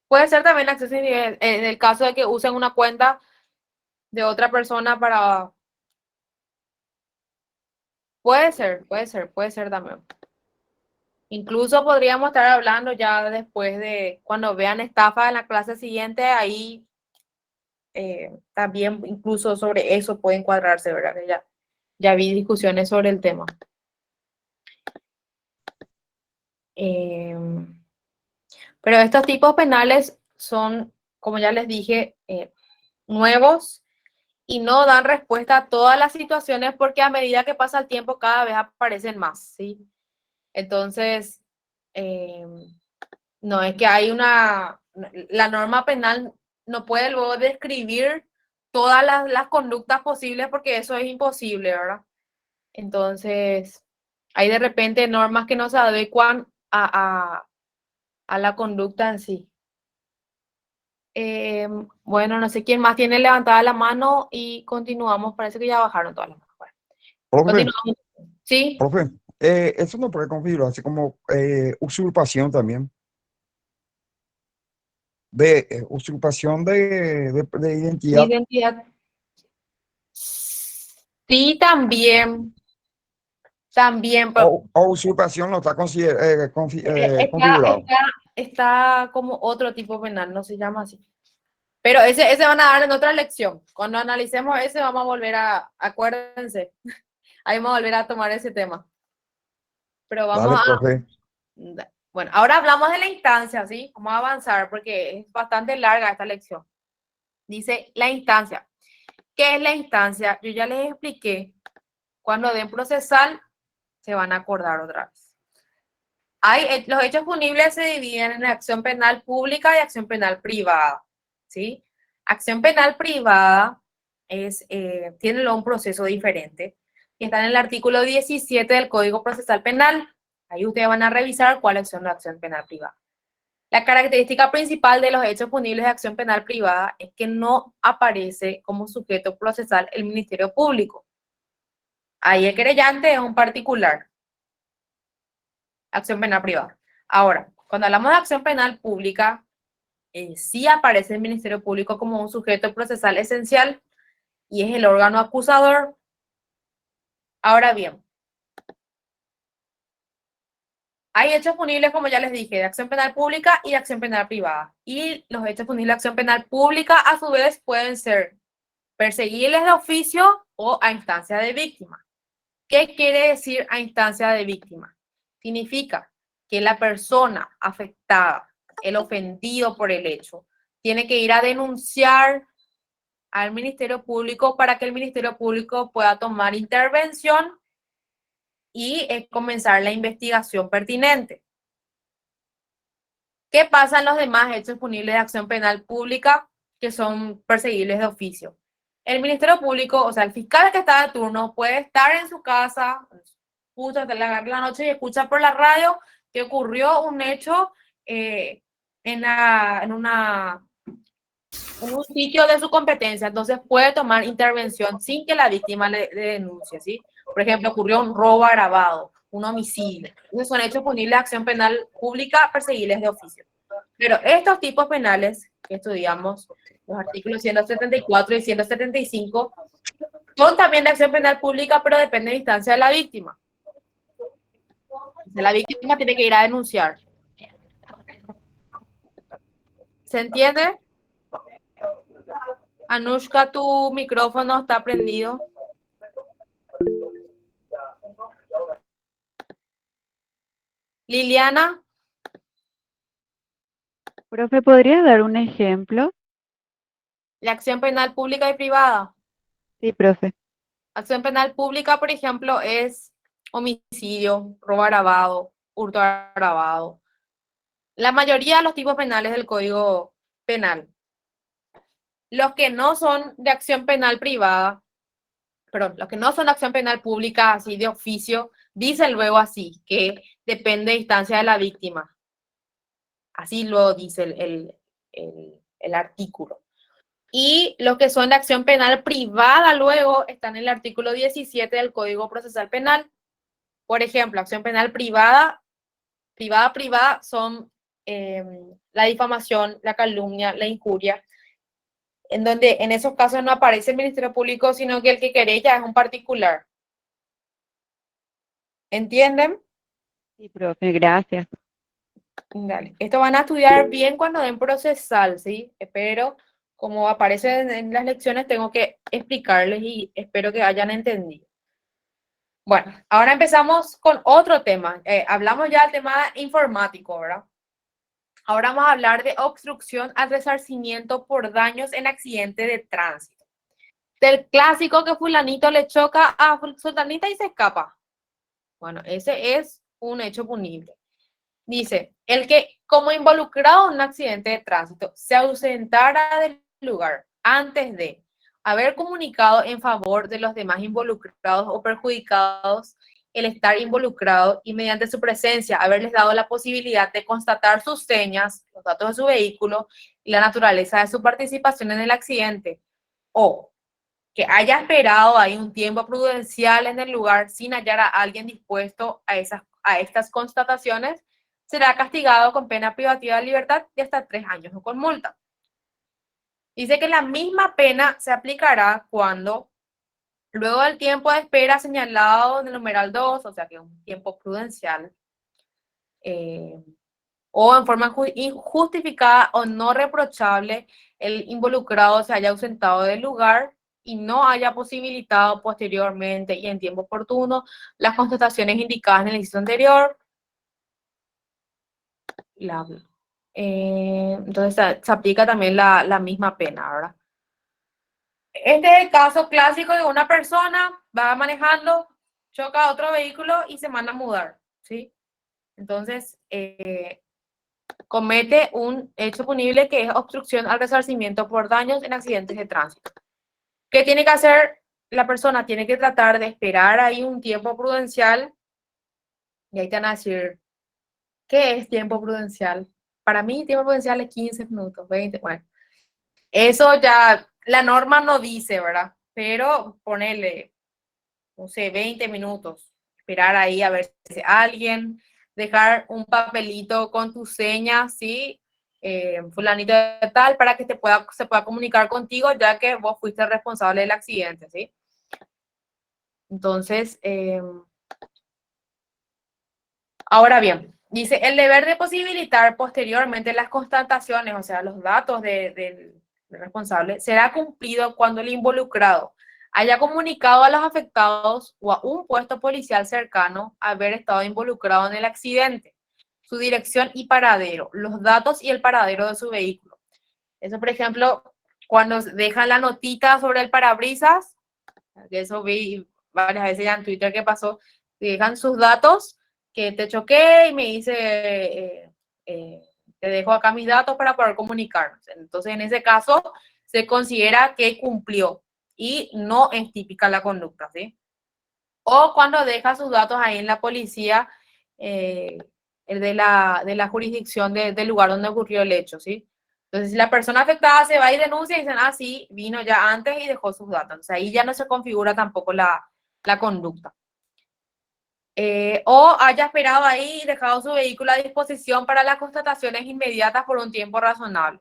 Puede ser también acceso individual, en el caso de que usen una cuenta de otra persona para... Puede ser también. Incluso podríamos estar hablando ya después de cuando vean estafa en la clase siguiente, ahí también incluso sobre eso puede encuadrarse, ¿verdad? Que ya vi discusiones sobre el tema. Pero estos tipos penales son, como ya les dije, nuevos y no dan respuesta a todas las situaciones porque a medida que pasa el tiempo cada vez aparecen más, ¿sí? Entonces, no es que hay la norma penal no puede luego describir todas las conductas posibles porque eso es imposible, ¿verdad? Entonces, hay de repente normas que no se adecuan a la conducta en sí. Bueno, no sé quién más tiene levantada la mano y continuamos. Parece que ya bajaron todas las manos. Bueno, Profe, continuamos. ¿Sí? profe, eso no puede configurarse como usurpación también. De usurpación de De identidad. identidad. Sí, también. También. O usurpación no está configurado. Está como otro tipo penal, no se llama así. Pero ese van a dar en otra lección. Cuando analicemos ese, vamos a volver acuérdense, ahí vamos a volver a tomar ese tema. Pero vamos Dale, profe. Bueno, ahora hablamos de la instancia, ¿sí? Vamos a avanzar porque es bastante larga esta lección. Dice la instancia. ¿Qué es la instancia? Yo ya les expliqué. Cuando den procesal, se van a acordar otra vez. Los hechos punibles se dividen en acción penal pública y acción penal privada, ¿sí? Acción penal privada tiene un proceso diferente y está en el artículo 17 del Código Procesal Penal. Ahí ustedes van a revisar cuáles son las acción penal privada. La característica principal de los hechos punibles de acción penal privada es que no aparece como sujeto procesal el Ministerio Público. Ahí el querellante es un particular. Acción penal privada. Ahora, cuando hablamos de acción penal pública, sí aparece el Ministerio Público como un sujeto procesal esencial y es el órgano acusador. Ahora bien, hay hechos punibles, como ya les dije, de acción penal pública y de acción penal privada. Y los hechos punibles de acción penal pública, a su vez, pueden ser perseguibles de oficio o a instancia de víctima. ¿Qué quiere decir a instancia de víctima? Significa que la persona afectada, el ofendido por el hecho, tiene que ir a denunciar al Ministerio Público para que el Ministerio Público pueda tomar intervención y comenzar la investigación pertinente. ¿Qué pasa en los demás hechos punibles de acción penal pública que son perseguibles de oficio? El Ministerio Público, o sea, el fiscal que está de turno puede estar en su casa, escucha hasta la noche y escucha por la radio que ocurrió un hecho en un sitio de su competencia, entonces puede tomar intervención sin que la víctima le denuncie, ¿sí? Por ejemplo, ocurrió un robo agravado, un homicidio. Esos son hechos punibles de acción penal pública perseguibles de oficio. Pero estos tipos penales que estudiamos, los artículos 174 y 175, son también de acción penal pública, pero depende de la instancia de la víctima. La víctima tiene que ir a denunciar. ¿Se entiende? Anushka, tu micrófono está prendido. Liliana. Profe, ¿podría dar un ejemplo? La acción penal pública y privada. Sí, profe. Acción penal pública, por ejemplo, es homicidio, robo agravado, hurto agravado. La mayoría de los tipos penales del Código Penal. Los que no son de acción penal privada, perdón, los que no son de acción penal pública, así de oficio, dicen luego así, que depende de instancia de la víctima. Así lo dice el artículo. Y los que son de acción penal privada luego están en el artículo 17 del Código Procesal Penal. Por ejemplo, acción penal privada son la difamación, la calumnia, la injuria, en donde en esos casos no aparece el Ministerio Público, sino que el que querella es un particular. ¿Entienden? Sí, profe, gracias. Dale. Esto van a estudiar bien cuando den procesal, ¿sí? Pero como aparece en las lecciones, tengo que explicarles y espero que hayan entendido. Bueno, ahora empezamos con otro tema. Hablamos ya del tema informático, ¿verdad? Ahora vamos a hablar de obstrucción al resarcimiento por daños en accidente de tránsito. Del clásico que fulanito le choca a sultanita y se escapa. Bueno, ese es un hecho punible. Dice, el que como involucrado en un accidente de tránsito se ausentara del lugar antes de haber comunicado en favor de los demás involucrados o perjudicados el estar involucrado y mediante su presencia haberles dado la posibilidad de constatar sus señas, los datos de su vehículo y la naturaleza de su participación en el accidente, o que haya esperado ahí un tiempo prudencial en el lugar sin hallar a alguien dispuesto a estas constataciones, será castigado con pena privativa de libertad de hasta 3 años o con multa. Dice que la misma pena se aplicará cuando, luego del tiempo de espera señalado en el numeral 2, o sea que es un tiempo prudencial, o en forma injustificada o no reprochable, el involucrado se haya ausentado del lugar y no haya posibilitado posteriormente y en tiempo oportuno las constataciones indicadas en el inciso anterior. Entonces se aplica también la misma pena, ¿verdad? Este es el caso clásico de una persona, va manejando, choca a otro vehículo y se manda a mudar, ¿sí? Entonces, comete un hecho punible que es obstrucción al resarcimiento por daños en accidentes de tránsito. ¿Qué tiene que hacer la persona? Tiene que tratar de esperar ahí un tiempo prudencial. Y ahí te van a decir, ¿qué es tiempo prudencial? Para mí, tiempo prudencial es 15 minutos, 20, bueno. Eso ya la norma no dice, ¿verdad? Pero ponerle, no sé, 20 minutos. Esperar ahí a ver si alguien, dejar un papelito con tus señas, ¿sí? Fulanito de tal, para que se pueda comunicar contigo, ya que vos fuiste el responsable del accidente, ¿sí? Entonces, ahora bien, dice, el deber de posibilitar posteriormente las constataciones, o sea, los datos del responsable, será cumplido cuando el involucrado haya comunicado a los afectados o a un puesto policial cercano haber estado involucrado en el accidente, su dirección y paradero, los datos y el paradero de su vehículo, Eso, por ejemplo, cuando dejan la notita sobre el parabrisas, que eso vi varias veces ya en Twitter que pasó, dejan sus datos, que te choqué y me dice, te dejo acá mis datos para poder comunicarnos. Entonces, en ese caso, se considera que cumplió y no es típica la conducta, ¿sí? O cuando deja sus datos ahí en la policía, el de la jurisdicción del lugar donde ocurrió el hecho, ¿sí? Entonces, si la persona afectada se va y denuncia y dicen, ah, sí, vino ya antes y dejó sus datos. Entonces, ahí ya no se configura tampoco la conducta. O haya esperado ahí y dejado su vehículo a disposición para las constataciones inmediatas por un tiempo razonable.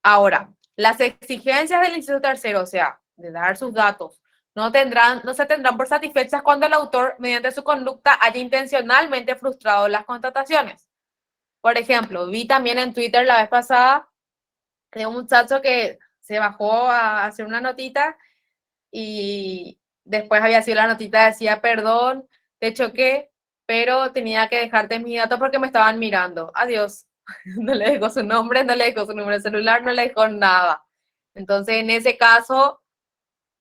Ahora, las exigencias del inciso tercero, o sea, de dar sus datos, no se tendrán por satisfechas cuando el autor, mediante su conducta, haya intencionalmente frustrado las constataciones. Por ejemplo, vi también en Twitter la vez pasada de un muchacho que se bajó a hacer una notita y después había sido la notita, decía, perdón, te choqué, pero tenía que dejarte mis datos porque me estaban mirando. Adiós. No le dejó su nombre, no le dejó su número de celular, no le dejó nada. Entonces, en ese caso,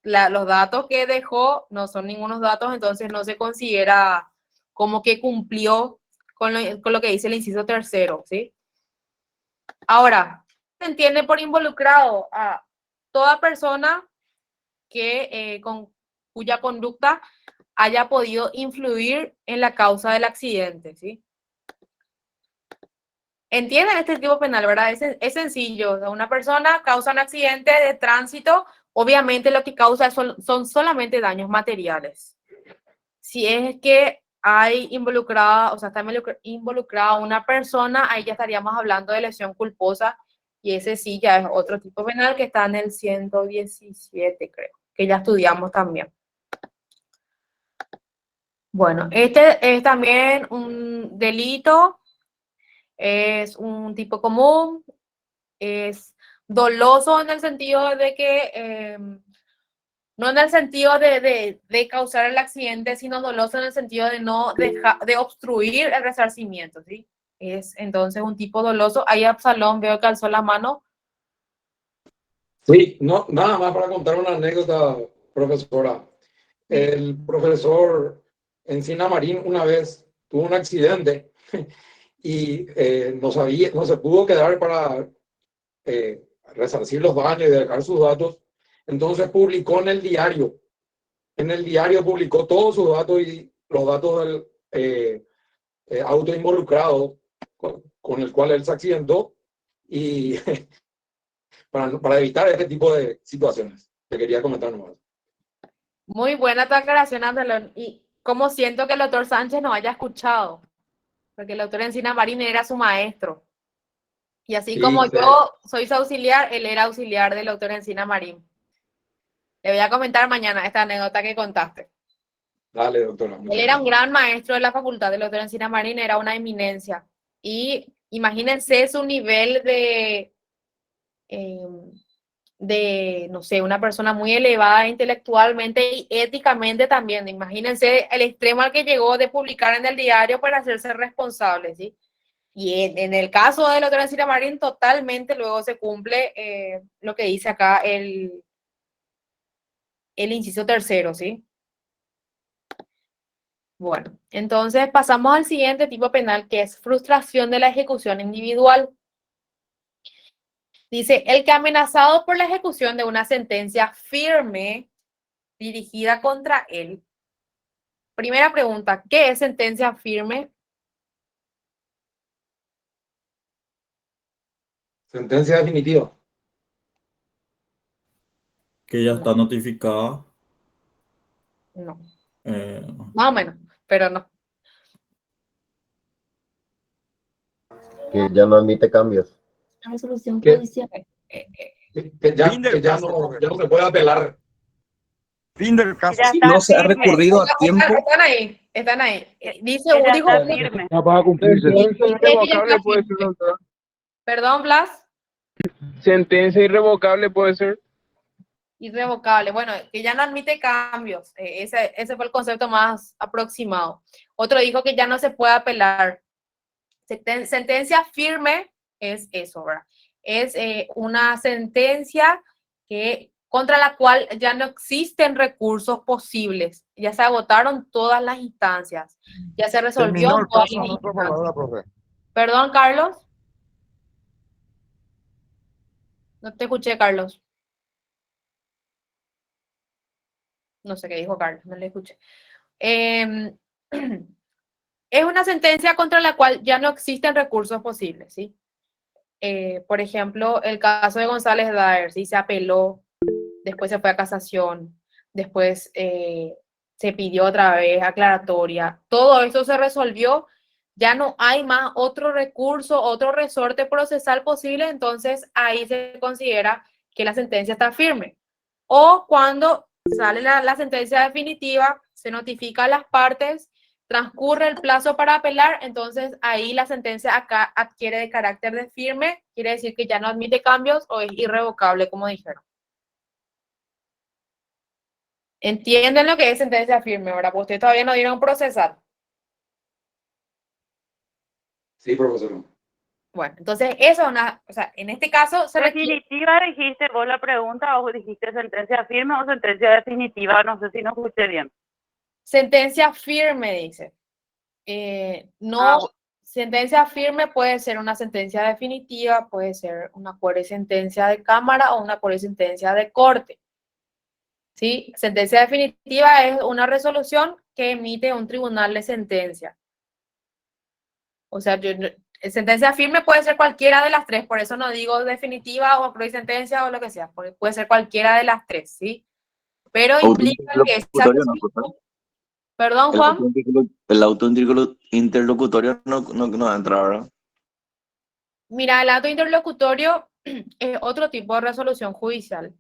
los datos que dejó no son ningunos datos, entonces no se considera como que cumplió con lo que dice el inciso tercero, ¿sí? Ahora, se entiende por involucrado a toda persona que cuya conducta haya podido influir en la causa del accidente, ¿sí? Entienden este tipo penal, ¿verdad? Es sencillo. O sea, una persona causa un accidente de tránsito, obviamente lo que causa son solamente daños materiales. Si es que hay involucrada, o sea, está involucrada una persona, ahí ya estaríamos hablando de lesión culposa, y ese sí ya es otro tipo penal que está en el 117, creo, que ya estudiamos también. Bueno, este es también un delito, es un tipo común, es doloso en el sentido de que, no en el sentido de causar el accidente, sino doloso en el sentido de no dejar, de obstruir el resarcimiento, ¿sí? Es entonces un tipo doloso. Ahí Absalón veo que alzó la mano. Sí, no, nada más para contar una anécdota, profesora. El profesor Encina Marín una vez tuvo un accidente y no se pudo quedar para resarcir los daños y dejar sus datos. Entonces publicó en el diario. En el diario publicó todos sus datos y los datos del auto involucrado con el cual él se accidentó y para evitar este tipo de situaciones. Te quería comentar nomás. Muy buena tu aclaración, Absalón. Y como siento que el doctor Sánchez no haya escuchado, porque el doctor Encina Marín era su maestro. Y así Sí, como sí. yo soy su auxiliar, él era auxiliar del doctor Encina Marín. Le voy a comentar mañana esta anécdota que contaste. Dale, doctora. Él era un gran maestro de la facultad, el doctor Encina Marín era una eminencia. Y imagínense su nivel no sé, una persona muy elevada intelectualmente y éticamente también. Imagínense el extremo al que llegó de publicar en el diario para hacerse responsable, ¿sí? Y en el caso del doctor Encina Marín, totalmente luego se cumple lo que dice acá el inciso tercero, ¿sí? Bueno, entonces pasamos al siguiente tipo penal, que es frustración de la ejecución individual. Dice, el que amenazado por la ejecución de una sentencia firme dirigida contra él. Primera pregunta, ¿qué es sentencia firme? Sentencia definitiva. Que ya está notificada. No, eh, más o menos, pero no. Que ya no admite cambios. Resolución ¿Qué? judicial. Que ya no se puede apelar. Fin del caso. Ya Si está no se ha firme. recurrido a tiempo, Están ahí, están ahí. Dice, Que ya dijo, está firme. Ya va a cumplirse. Sentencia irrevocable puede ser, doctora. Perdón, Blas. Sentencia irrevocable puede ser. Irrevocable. Bueno, que ya no admite cambios. Ese fue el concepto más aproximado. Otro dijo que ya no se puede apelar. Sentencia firme es eso, ¿verdad? Es una sentencia contra la cual ya no existen recursos posibles, ya se agotaron todas las instancias, ya se resolvió Terminó el todas caso, las en otra instancias. palabra, profe. Perdón, Carlos. No te escuché, Carlos. No sé qué dijo Carlos, no le escuché. Es una sentencia contra la cual ya no existen recursos posibles, ¿sí? Por ejemplo, el caso de González Daer, ¿sí? Se apeló, después se fue a casación, después se pidió otra vez aclaratoria. Todo eso se resolvió, ya no hay más otro recurso, otro resorte procesal posible, entonces ahí se considera que la sentencia está firme. O cuando sale la sentencia definitiva, se notifica a las partes, transcurre el plazo para apelar, entonces ahí la sentencia acá adquiere de carácter de firme, quiere decir que ya no admite cambios o es irrevocable, como dijeron. ¿Entienden lo que es sentencia firme, verdad? Porque ustedes todavía no dieron procesal. Sí, profesor. Bueno, entonces eso es una, o sea, en este caso se requiere... ¿Definitiva dijiste vos la pregunta o dijiste sentencia firme o sentencia definitiva? No sé si no escuché bien. Sentencia firme, dice. No, Ah, sentencia firme puede ser una sentencia definitiva, puede ser una sentencia de cámara o una sentencia de corte. ¿Sí? Sentencia definitiva es una resolución que emite un tribunal de sentencia. O sea, sentencia firme puede ser cualquiera de las tres, por eso no digo definitiva o sentencia o lo que sea, porque puede ser cualquiera de las tres, ¿sí? Pero implica que esa... Perdón, Juan. El auto interlocutorio no entra, ¿verdad? Mira, el auto interlocutorio es otro tipo de resolución judicial.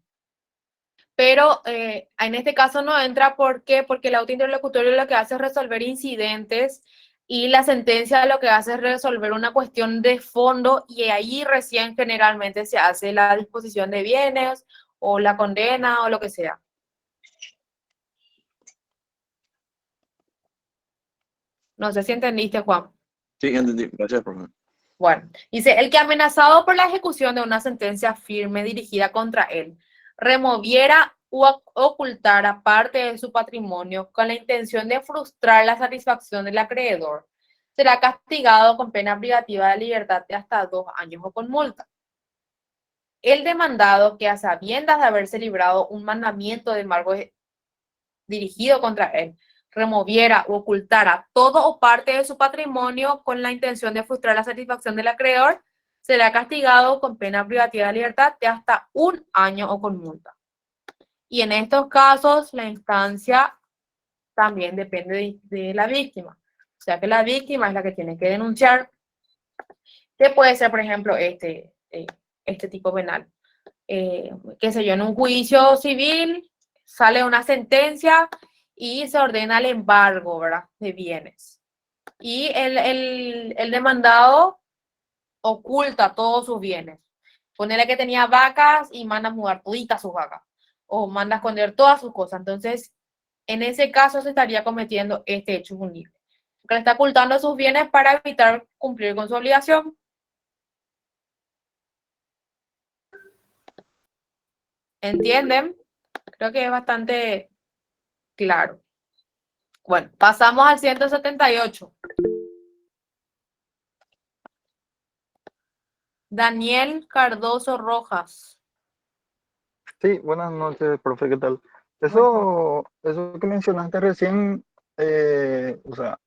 Pero en este caso no entra, ¿por qué? Porque el auto interlocutorio lo que hace es resolver incidentes y la sentencia lo que hace es resolver una cuestión de fondo y ahí recién generalmente se hace la disposición de bienes o la condena o lo que sea. No sé si entendiste, Juan. Sí, entendí. Gracias, profe. Bueno, dice, el que amenazado por la ejecución de una sentencia firme dirigida contra él, removiera u ocultara parte de su patrimonio con la intención de frustrar la satisfacción del acreedor, será castigado con pena privativa de libertad de hasta 2 años o con multa. El demandado que a sabiendas de haberse librado un mandamiento de embargo dirigido contra él, removiera u ocultara todo o parte de su patrimonio con la intención de frustrar la satisfacción del acreedor, será castigado con pena privativa de libertad de hasta 1 año o con multa. Y en estos casos, la instancia también depende de la víctima. O sea que la víctima es la que tiene que denunciar, que puede ser, por ejemplo, este tipo penal. Qué sé yo, en un juicio civil sale una sentencia y se ordena el embargo, ¿verdad?, de bienes. Y el demandado oculta todos sus bienes. Ponele que tenía vacas y manda a mudar toditas sus vacas. O manda a esconder todas sus cosas. Entonces, en ese caso se estaría cometiendo este hecho punible. Porque le está ocultando sus bienes para evitar cumplir con su obligación. ¿Entienden? Creo que es bastante claro. Bueno, pasamos al 178. Daniel Cardoso Rojas. Sí, buenas noches, profe, ¿qué tal? Eso que mencionaste recién, o sea,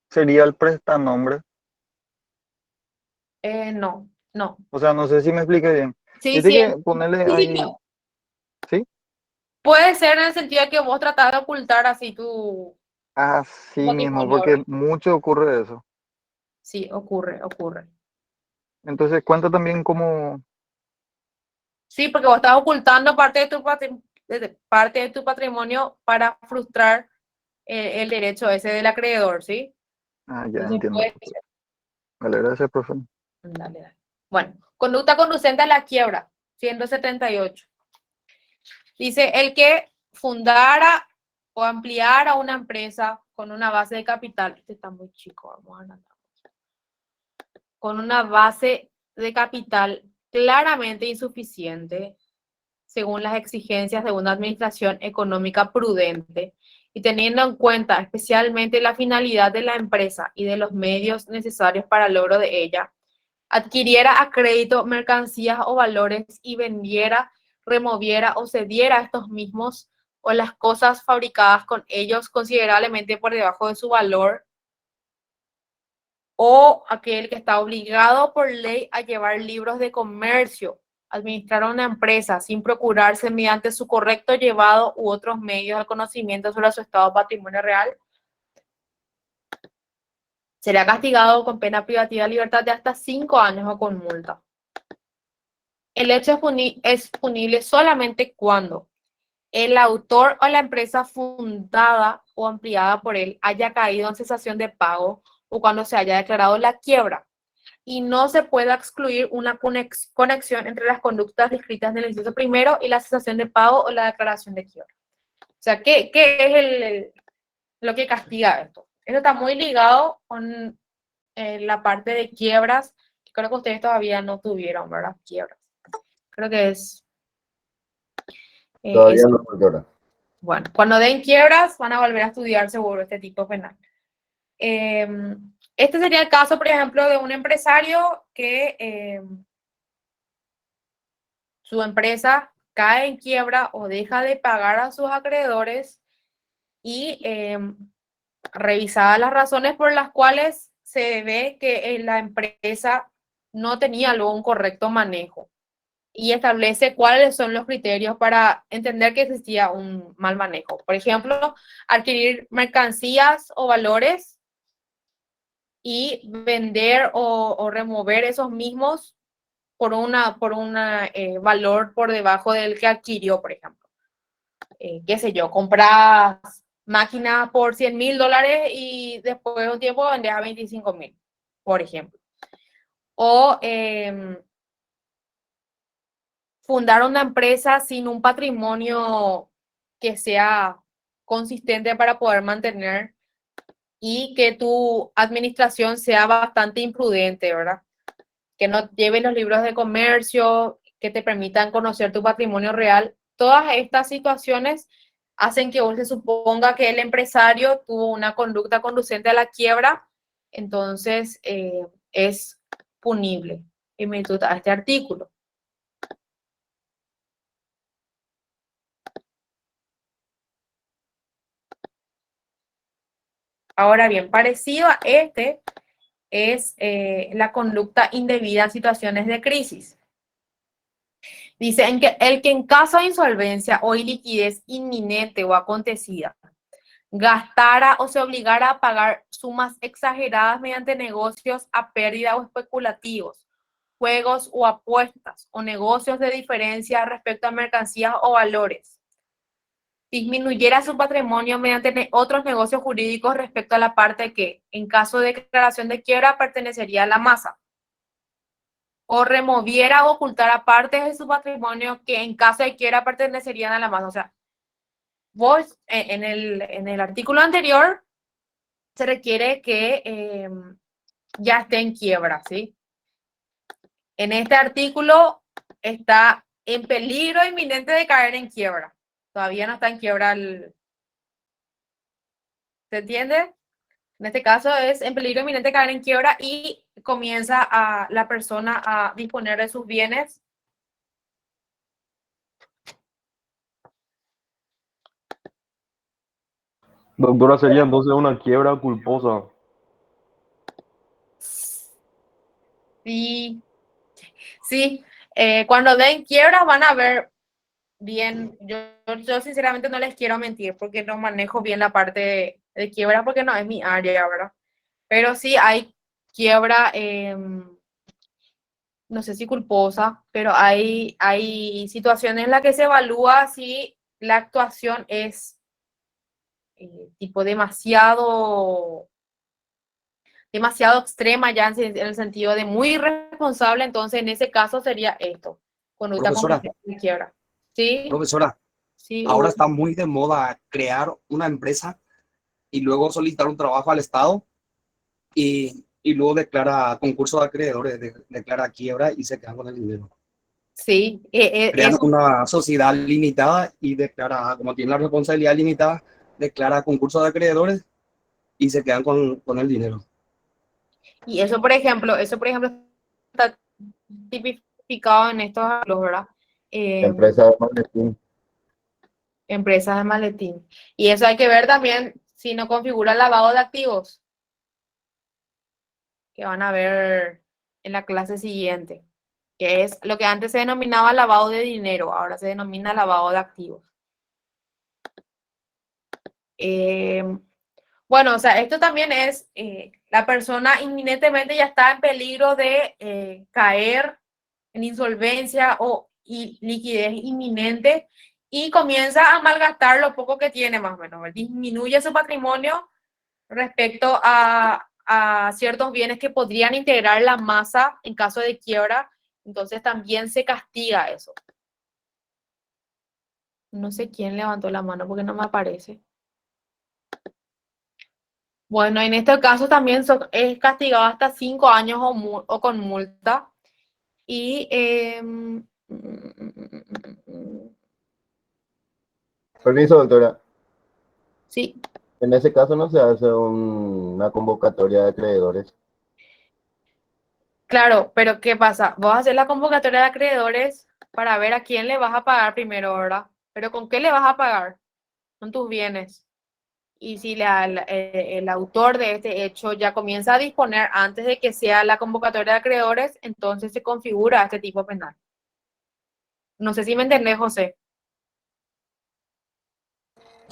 sería el prestanombre. No. O sea, no sé si me expliqué bien. Sí, Dice sí, que ponerle sí, ahí, no. ¿sí? Puede ser en el sentido de que vos tratás de ocultar así tu Así mismo, patrimonio, porque ¿verdad? mucho ocurre eso. Sí, ocurre. Entonces cuenta también como, Sí, porque vos estás ocultando parte de tu patrimonio para frustrar el derecho ese del acreedor, ¿sí? ya Entonces entiendo. puede ser. Vale, gracias, profe. Dale. Bueno, conducta conducente a la quiebra, 178. Dice, el que fundara o ampliara una empresa con una base de capital, este está muy chico, vamos a andar. Con una base de capital claramente insuficiente según las exigencias de una administración económica prudente y teniendo en cuenta especialmente la finalidad de la empresa y de los medios necesarios para el logro de ella, adquiriera a crédito mercancías o valores y vendiera, removiera o cediera estos mismos o las cosas fabricadas con ellos considerablemente por debajo de su valor, o aquel que está obligado por ley a llevar libros de comercio, administrar una empresa sin procurarse mediante su correcto llevado u otros medios al conocimiento sobre su estado de patrimonio real, será castigado con pena privativa de libertad de hasta 5 años o con multa. El hecho es punible solamente cuando el autor o la empresa fundada o ampliada por él haya caído en cesación de pago o cuando se haya declarado la quiebra, y no se pueda excluir una conexión entre las conductas descritas en el inciso primero y la cesación de pago o la declaración de quiebra. O sea, ¿qué es lo que castiga esto? Esto está muy ligado con la parte de quiebras, que creo que ustedes todavía no tuvieron, ¿verdad? Quiebras. Creo que es... Todavía no, doctora. Bueno, cuando den quiebras van a volver a estudiar seguro este tipo penal. Este sería el caso, por ejemplo, de un empresario que su empresa cae en quiebra o deja de pagar a sus acreedores y revisadas las razones por las cuales se ve que la empresa no tenía luego un correcto manejo y establece cuáles son los criterios para entender que existía un mal manejo. Por ejemplo, adquirir mercancías o valores y vender o remover esos mismos por un valor por debajo del que adquirió, por ejemplo. Qué sé yo, compras máquinas por $100,000 y después de un tiempo vendes a $25,000, por ejemplo. O fundar una empresa sin un patrimonio que sea consistente para poder mantener y que tu administración sea bastante imprudente, ¿verdad? Que no lleves los libros de comercio, que te permitan conocer tu patrimonio real. Todas estas situaciones hacen que se suponga que el empresario tuvo una conducta conducente a la quiebra, entonces es punible en virtud a este artículo. Ahora bien, parecido a este es la conducta indebida en situaciones de crisis. Dice el que en caso de insolvencia o iliquidez inminente o acontecida, gastara o se obligara a pagar sumas exageradas mediante negocios a pérdida o especulativos, juegos o apuestas, o negocios de diferencia respecto a mercancías o valores, disminuyera su patrimonio mediante otros negocios jurídicos respecto a la parte que, en caso de declaración de quiebra, pertenecería a la masa, o removiera o ocultara partes de su patrimonio que, en caso de quiebra, pertenecerían a la masa. O sea, vos, en el artículo anterior, se requiere que ya esté en quiebra, ¿sí? En este artículo está en peligro inminente de caer en quiebra. Todavía no está en quiebra ¿se entiende? En este caso es en peligro inminente de caer en quiebra y comienza la persona a disponer de sus bienes. Doctora, sería entonces una quiebra culposa. Sí, sí. Cuando den quiebras van a ver bien. Yo sinceramente no les quiero mentir porque no manejo bien la parte de quiebra porque no es mi área, ¿verdad? Pero sí hay quiebra, no sé si culposa, pero hay situaciones en las que se evalúa si la actuación es tipo demasiado extrema ya en el sentido de muy irresponsable, entonces en ese caso sería esto, conducta Profesora. de quiebra. ¿Sí? Profesora, Sí, ahora está muy de moda crear una empresa y luego solicitar un trabajo al Estado y y luego declara concurso de acreedores, declara quiebra y se quedan con el dinero. Sí, Crean eso. una sociedad limitada y declara, como tiene la responsabilidad limitada, declara concurso de acreedores y se quedan con el dinero. Y eso, por ejemplo, está tipificado en estos ejemplos, ¿verdad? Empresa de maletín. Empresas de maletín. Y eso hay que ver también si no configura lavado de activos, que van a ver en la clase siguiente, que es lo que antes se denominaba lavado de dinero, ahora se denomina lavado de activos. Bueno, o sea, esto también es, la persona inminentemente ya está en peligro de caer en insolvencia o liquidez inminente y comienza a malgastar lo poco que tiene más o menos, disminuye su patrimonio respecto a ciertos bienes que podrían integrar la masa en caso de quiebra, entonces también se castiga eso. No sé quién levantó la mano porque no me aparece. Bueno, en este caso también es castigado hasta 5 años o con multa. Y Permiso, doctora. sí, En ese caso no se hace una convocatoria de acreedores. claro, pero ¿qué pasa? Vos haces la convocatoria de acreedores para ver a quién le vas a pagar primero, ¿verdad? Pero ¿con qué le vas a pagar? Con tus bienes. Y si el autor de este hecho ya comienza a disponer antes de que sea la convocatoria de acreedores, entonces se configura este tipo penal. No sé si me entendés, José.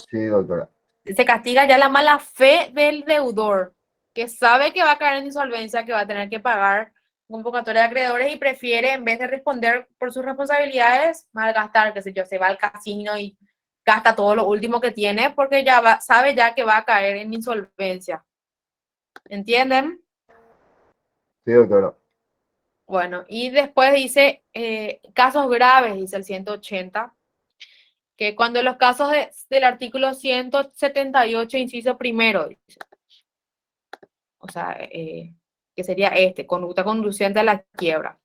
Sí, doctora. Se castiga ya la mala fe del deudor, que sabe que va a caer en insolvencia, que va a tener que pagar convocatoria de acreedores y prefiere, en vez de responder por sus responsabilidades, malgastar, qué sé yo, se va al casino y gasta todo lo último que tiene porque ya sabe ya que va a caer en insolvencia. ¿Entienden? Sí, doctora. Bueno, y después dice casos graves, dice el 180, que cuando los casos del artículo 178, inciso primero, dice, o sea, que sería conducta conducente a la quiebra.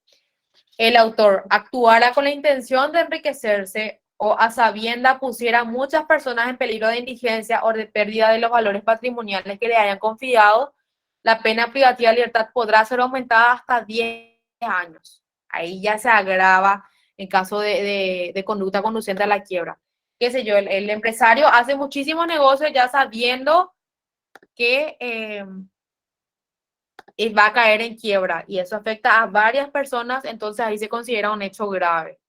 El autor actuara con la intención de enriquecerse o a sabienda pusiera a muchas personas en peligro de indigencia o de pérdida de los valores patrimoniales que le hayan confiado, la pena privativa de libertad podrá ser aumentada hasta 10 años. Ahí ya se agrava en caso de conducta conducente a la quiebra. Qué sé yo, el empresario hace muchísimos negocios ya sabiendo que va a caer en quiebra y eso afecta a varias personas, entonces ahí se considera un hecho grave.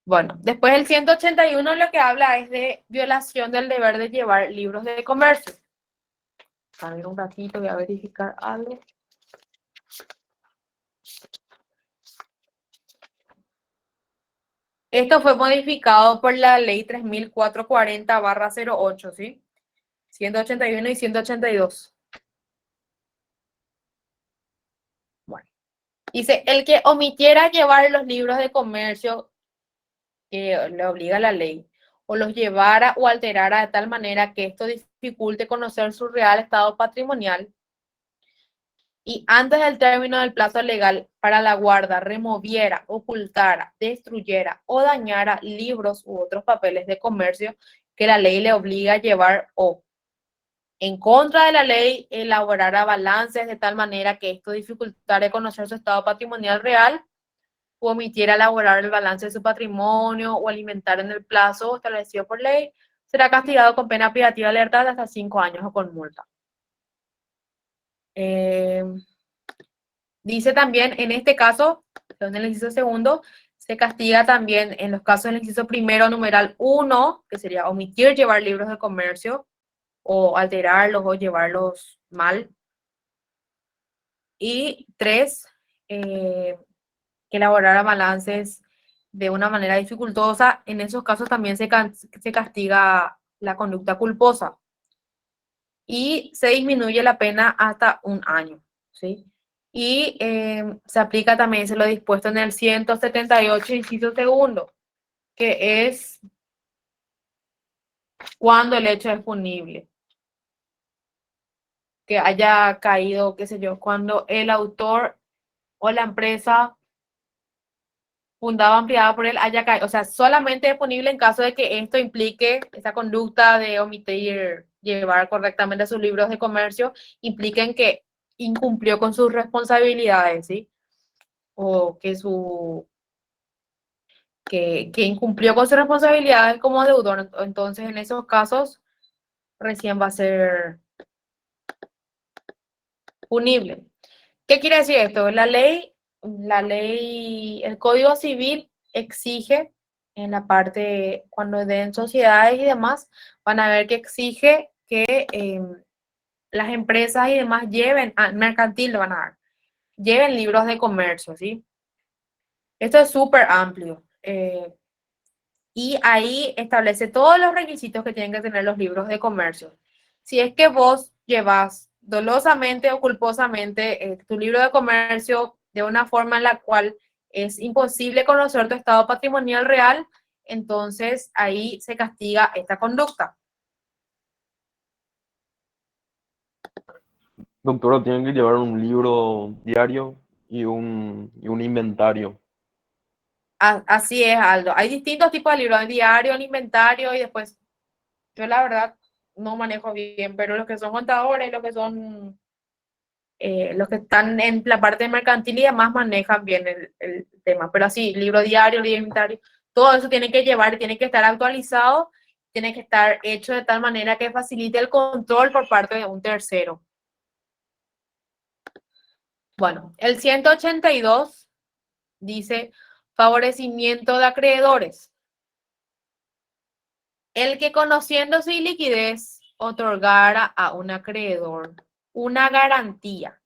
Bueno, después el 181 lo que habla es de violación del deber de llevar libros de comercio. A ver un ratito, voy a verificar algo. Esto fue modificado por la ley 3440/08, ¿sí? 181 y 182. Bueno, dice, el que omitiera llevar los libros de comercio que le obliga la ley, o los llevara o alterara de tal manera que esto dificulte conocer su real estado patrimonial, y antes del término del plazo legal para la guarda removiera, ocultara, destruyera o dañara libros u otros papeles de comercio que la ley le obliga a llevar, o en contra de la ley elaborara balances de tal manera que esto dificultara conocer su estado patrimonial real, o omitiera elaborar el balance de su patrimonio o alimentar en el plazo establecido por ley, será castigado con pena privativa de libertad de hasta 5 años o con multa. Dice también, en este caso, en el inciso segundo, se castiga también en los casos del inciso primero, numeral 1, que sería omitir llevar libros de comercio, o alterarlos o llevarlos mal. Y 3, que elaborara balances de una manera dificultosa. En esos casos también se castiga la conducta culposa. Y se disminuye la pena hasta 1 año, ¿sí? Y se aplica también, se lo dispuesto en el 178, inciso segundo, que es cuando el hecho es punible. que haya caído, qué sé yo, cuando el autor o la empresa fundada o ampliada por él haya caído. O sea, solamente es punible en caso de que esto implique esa conducta de omitir llevar correctamente sus libros de comercio, impliquen que incumplió con sus responsabilidades, ¿sí? O que incumplió con sus responsabilidades como deudor. Entonces, en esos casos, recién va a ser punible. ¿Qué quiere decir esto? La ley, el Código Civil exige en la parte, cuando den sociedades y demás, van a ver que exige que las empresas y demás lleven, mercantil lo van a dar, lleven libros de comercio, ¿sí? Esto es súper amplio. Y ahí establece todos los requisitos que tienen que tener los libros de comercio. Si es que vos llevas dolosamente o culposamente tu libro de comercio de una forma en la cual es imposible conocer tu estado patrimonial real, entonces ahí se castiga esta conducta. Doctora, tienen que llevar un libro diario y un inventario. Así es, Aldo. Hay distintos tipos de libros, hay diario, el inventario y después, yo la verdad no manejo bien, pero los que son contadores, los que son, los que están en la parte mercantil y demás manejan bien el tema. Pero así, libro diario, libro inventario, todo eso tiene que llevar, tiene que estar actualizado, tiene que estar hecho de tal manera que facilite el control por parte de un tercero. Bueno, el 182 dice favorecimiento de acreedores. El que conociendo su iliquidez otorgara a un acreedor una garantía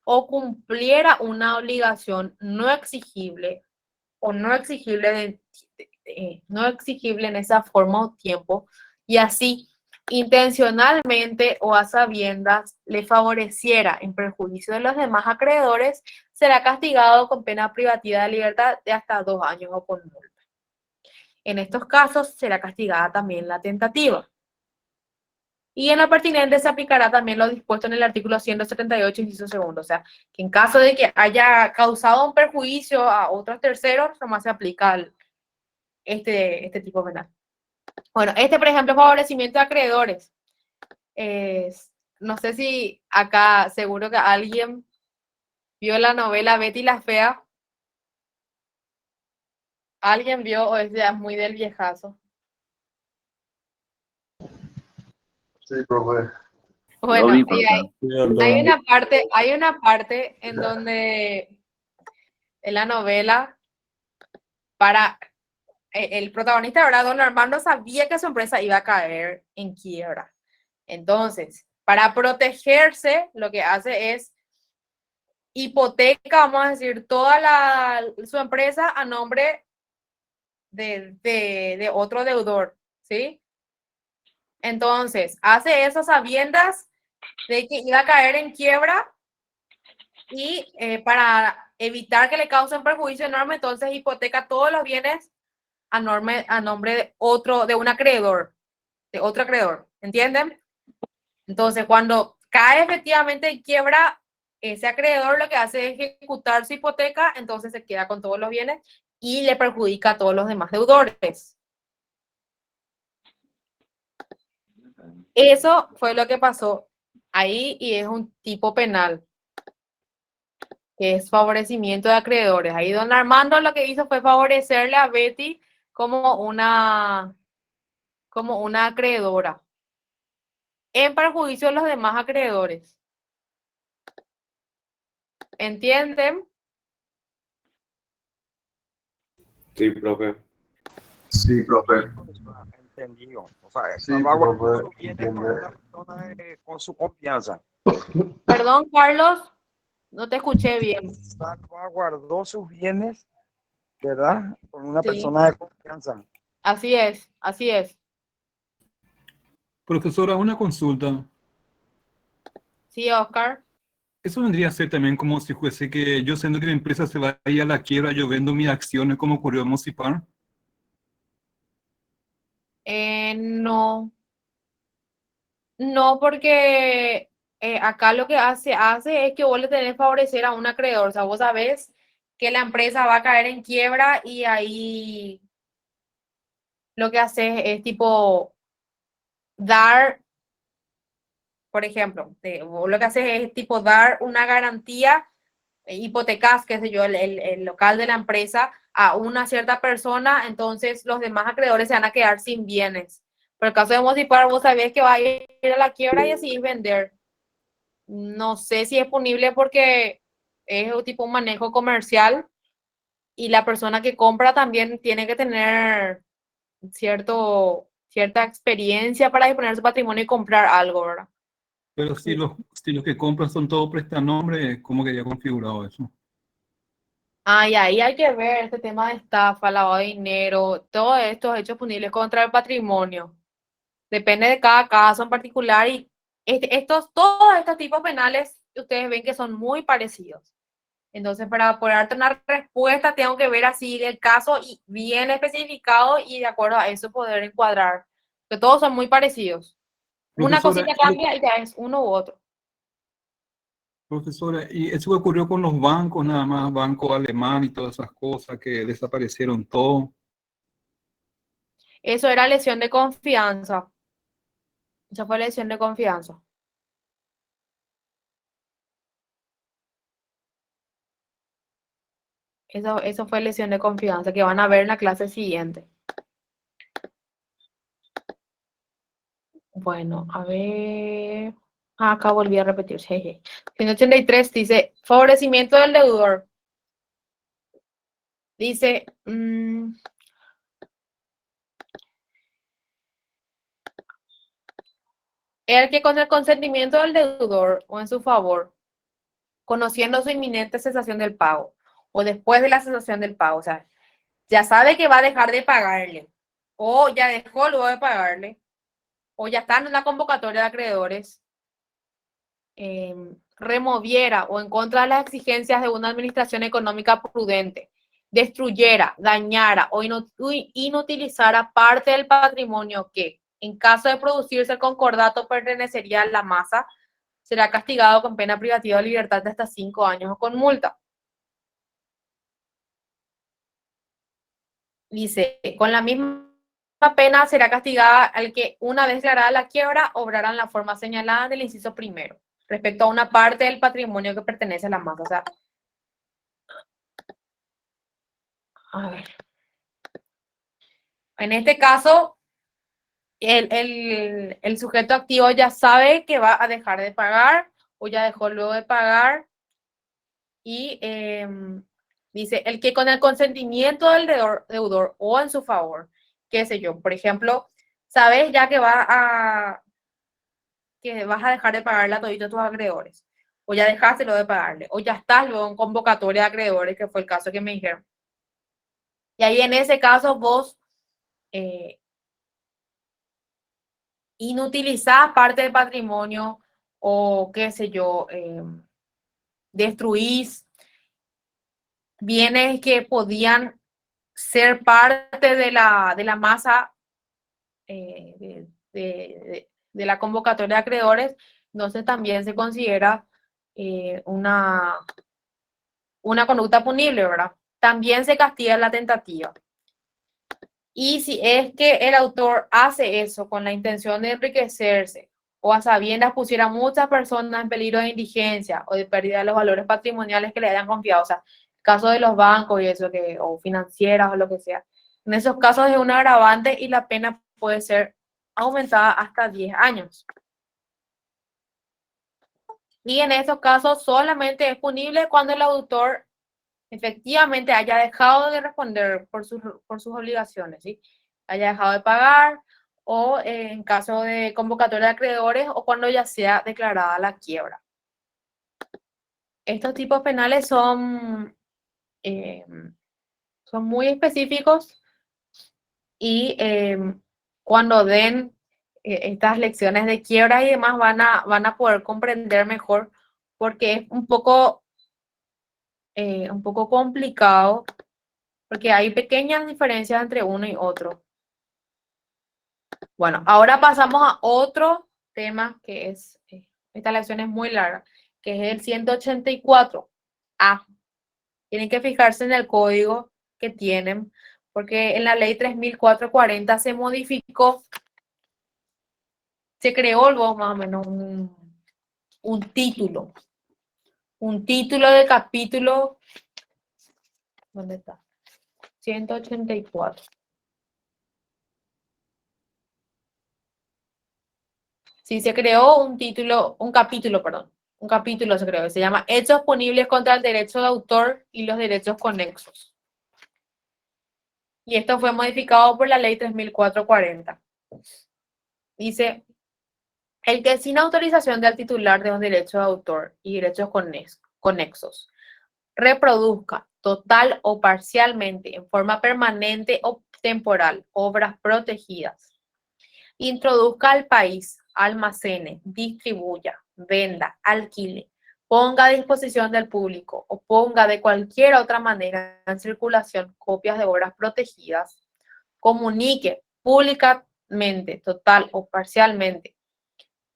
o cumpliera una obligación no exigible o no exigible en esa forma o tiempo, y así intencionalmente o a sabiendas le favoreciera en perjuicio de los demás acreedores, será castigado con pena privativa de libertad de hasta 2 años o con multa. En estos casos será castigada también la tentativa. Y en lo pertinente se aplicará también lo dispuesto en el artículo 178, inciso segundo. O sea, que en caso de que haya causado un perjuicio a otros terceros, nomás se aplica este tipo penal. Bueno, por ejemplo, favorecimiento de acreedores. No sé si acá, seguro que alguien vio la novela Betty la Fea. ¿Alguien vio o es ya muy del viejazo? Sí, profe. Bueno, vi, y hay una parte en donde en la novela, para el protagonista, ¿verdad? Don Armando sabía que su empresa iba a caer en quiebra. Entonces, para protegerse, lo que hace es hipoteca, vamos a decir, toda su empresa a nombre de otro deudor, ¿sí? Entonces, hace eso sabiendas de que iba a caer en quiebra y para evitar que le causen perjuicio enorme, entonces hipoteca todos los bienes a nombre de otro acreedor, ¿entienden? Entonces, cuando cae efectivamente en quiebra, ese acreedor lo que hace es ejecutar su hipoteca, entonces se queda con todos los bienes y le perjudica a todos los demás deudores. Eso fue lo que pasó ahí y es un tipo penal, que es favorecimiento de acreedores. Ahí don Armando lo que hizo fue favorecerle a Betty como una acreedora, en perjuicio de los demás acreedores. ¿Entienden? Sí, profe. Sí, profe. Entendido. O sea, Sí, salvaguardar profe, sus bienes con una persona con su confianza. Perdón, Carlos, no te escuché bien. Salvaguardó sus bienes, ¿verdad? Con una Sí. persona de confianza. Así es, así es. Profesora, una consulta. Sí, Oscar. Eso vendría a ser también como si fuese que yo, siendo que mi empresa se va a ir a la quiebra, yo vendo mis acciones como ocurrió en Mocipar. No. No, porque acá lo que hace es que vos le tenés que favorecer a un acreedor. O sea, vos sabés que la empresa va a caer en quiebra y ahí lo que haces es tipo dar, por ejemplo, vos lo que haces es tipo dar una garantía, hipotecas, qué sé yo, el local de la empresa a una cierta persona, entonces los demás acreedores se van a quedar sin bienes. Pero el caso de Mosipar, vos sabés que va a ir a la quiebra y así vender. No sé si es punible porque es tipo un manejo comercial y la persona que compra también tiene que tener cierta experiencia para disponer su patrimonio y comprar algo, ¿verdad? Pero si los que compran son todos prestanombres, ¿cómo quedaría configurado eso? Y ahí hay que ver este tema de estafa, lavado de dinero, todos estos hechos punibles contra el patrimonio. Depende de cada caso en particular y todos estos tipos penales ustedes ven que son muy parecidos. Entonces, para poder darte una respuesta, tengo que ver así el caso y bien especificado y de acuerdo a eso poder encuadrar. Que todos son muy parecidos. Una Profesora, cosita cambia y ya es uno u otro. profesora, y eso ocurrió con los bancos, nada más, banco alemán y todas esas cosas que desaparecieron todo. Eso era lesión de confianza. Esa fue lesión de confianza. Eso fue lesión de confianza que van a ver en la clase siguiente. Bueno, a ver. Acá volví a repetir. 183 dice, favorecimiento del deudor. Dice, el que con el consentimiento del deudor o en su favor, conociendo su inminente cesación del pago o después de la cesación del pago, o sea, ya sabe que va a dejar de pagarle o ya dejó luego de pagarle o ya está en una convocatoria de acreedores, removiera o en contra de las exigencias de una administración económica prudente, destruyera, dañara o inutilizara parte del patrimonio que, en caso de producirse el concordato, pertenecería a la masa, será castigado con pena privativa de libertad de hasta 5 años o con multa. Dice, con la misma pena será castigada al que, una vez declarada la quiebra, obrará en la forma señalada del inciso primero, respecto a una parte del patrimonio que pertenece a la masa. O sea, a ver. En este caso, el sujeto activo ya sabe que va a dejar de pagar o ya dejó luego de pagar y dice, el que con el consentimiento del deudor o en su favor, qué sé yo, por ejemplo, sabes ya que vas a dejar de pagarle a todos tus acreedores, o ya dejaste luego de pagarle, o ya estás luego en convocatoria de acreedores, que fue el caso que me dijeron. Y ahí en ese caso vos inutilizás parte del patrimonio o qué sé yo, destruís bienes que podían ser parte de la masa de la convocatoria de acreedores, entonces también se considera una conducta punible, ¿verdad? También se castiga la tentativa. Y si es que el autor hace eso con la intención de enriquecerse o a sabiendas pusiera a muchas personas en peligro de indigencia o de pérdida de los valores patrimoniales que le hayan confiado, o sea, caso de los bancos y eso, o financieras o lo que sea. En esos casos es un agravante y la pena puede ser aumentada hasta 10 años. Y en esos casos solamente es punible cuando el autor efectivamente haya dejado de responder por sus obligaciones, ¿sí? Haya dejado de pagar o en caso de convocatoria de acreedores o cuando ya sea declarada la quiebra. Estos tipos penales son muy específicos y cuando den estas lecciones de quiebra y demás van a poder comprender mejor porque es un poco complicado porque hay pequeñas diferencias entre uno y otro. Bueno, ahora pasamos a otro tema que es esta lección es muy larga, que es el 184A. Tienen que fijarse en el código que tienen, porque en la ley 3440 se modificó, se creó luego más o menos un título del capítulo, ¿dónde está? 184. Sí, se creó un capítulo se creó, se llama Hechos punibles contra el derecho de autor y los derechos conexos. Y esto fue modificado por la ley 3440. Dice, el que sin autorización del titular de un derecho de autor y derechos conexos reproduzca total o parcialmente en forma permanente o temporal obras protegidas, introduzca al país, almacene, distribuya, venda, alquile, ponga a disposición del público o ponga de cualquier otra manera en circulación copias de obras protegidas, comunique públicamente, total o parcialmente,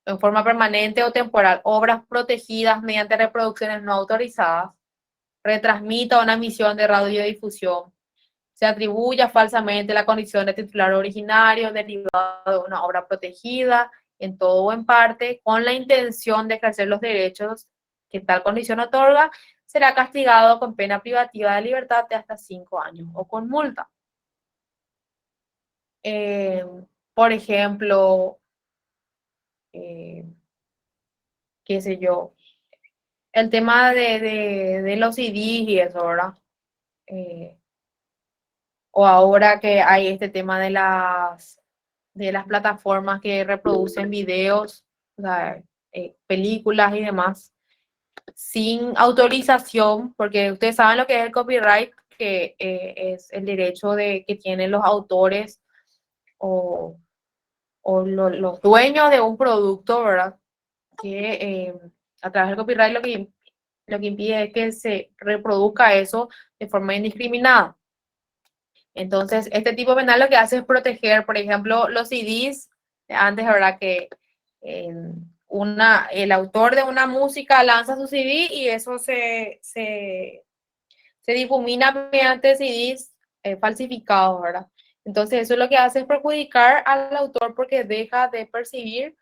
en forma permanente o temporal, obras protegidas mediante reproducciones no autorizadas, retransmita una emisión de radiodifusión, se atribuya falsamente la condición de titular originario derivado de una obra protegida, en todo o en parte, con la intención de ejercer los derechos que tal condición otorga, será castigado con pena privativa de libertad de hasta 5 años o con multa. Por ejemplo, qué sé yo, el tema de los CDs y eso, ¿verdad? O ahora que hay este tema de las plataformas que reproducen videos, o sea, películas y demás, sin autorización, porque ustedes saben lo que es el copyright, que es el derecho que tienen los autores o los dueños de un producto, ¿verdad? Que a través del copyright lo que impide es que se reproduzca eso de forma indiscriminada. Entonces, este tipo penal lo que hace es proteger, por ejemplo, los CDs. Antes, ¿verdad? Que el autor de una música lanza su CD y eso se difumina mediante CDs falsificados, ¿verdad? Entonces, eso lo que hace es perjudicar al autor porque deja de percibir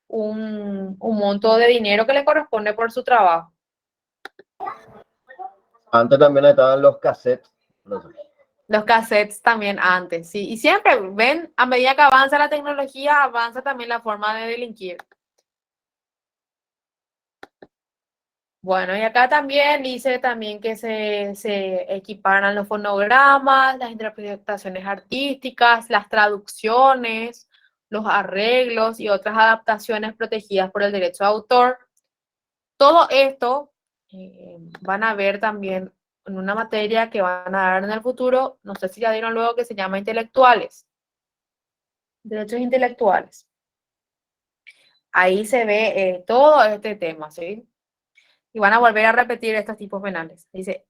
un monto de dinero que le corresponde por su trabajo. Antes también estaban los cassettes. No sé. Los cassettes también antes, sí. Y siempre, ven, a medida que avanza la tecnología, avanza también la forma de delinquir. Bueno, y acá también dice también que se equiparan los fonogramas, las interpretaciones artísticas, las traducciones, los arreglos y otras adaptaciones protegidas por el derecho de autor. Todo esto van a ver también en una materia que van a dar en el futuro, no sé si ya dieron luego, que se llama intelectuales, derechos intelectuales. Ahí se ve todo este tema, ¿sí? Y van a volver a repetir estos tipos penales. Dice,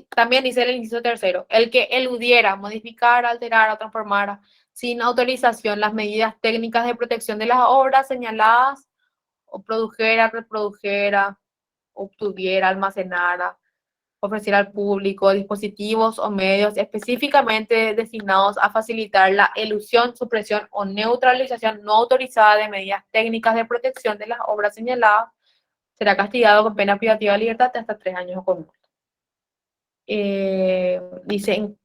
también dice el inciso tercero, el que eludiera, modificar, alterar o transformar sin autorización las medidas técnicas de protección de las obras señaladas, o produjera, reprodujera, obtuviera, almacenara, ofrecer al público dispositivos o medios específicamente destinados a facilitar la elusión, supresión o neutralización no autorizada de medidas técnicas de protección de las obras señaladas, será castigado con pena privativa de libertad de hasta 3 años o con multa. Dicen,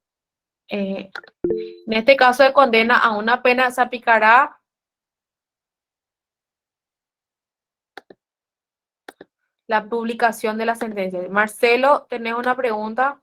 en este caso de condena a una pena se aplicará la publicación de la sentencia. Marcelo, ¿tenés una pregunta?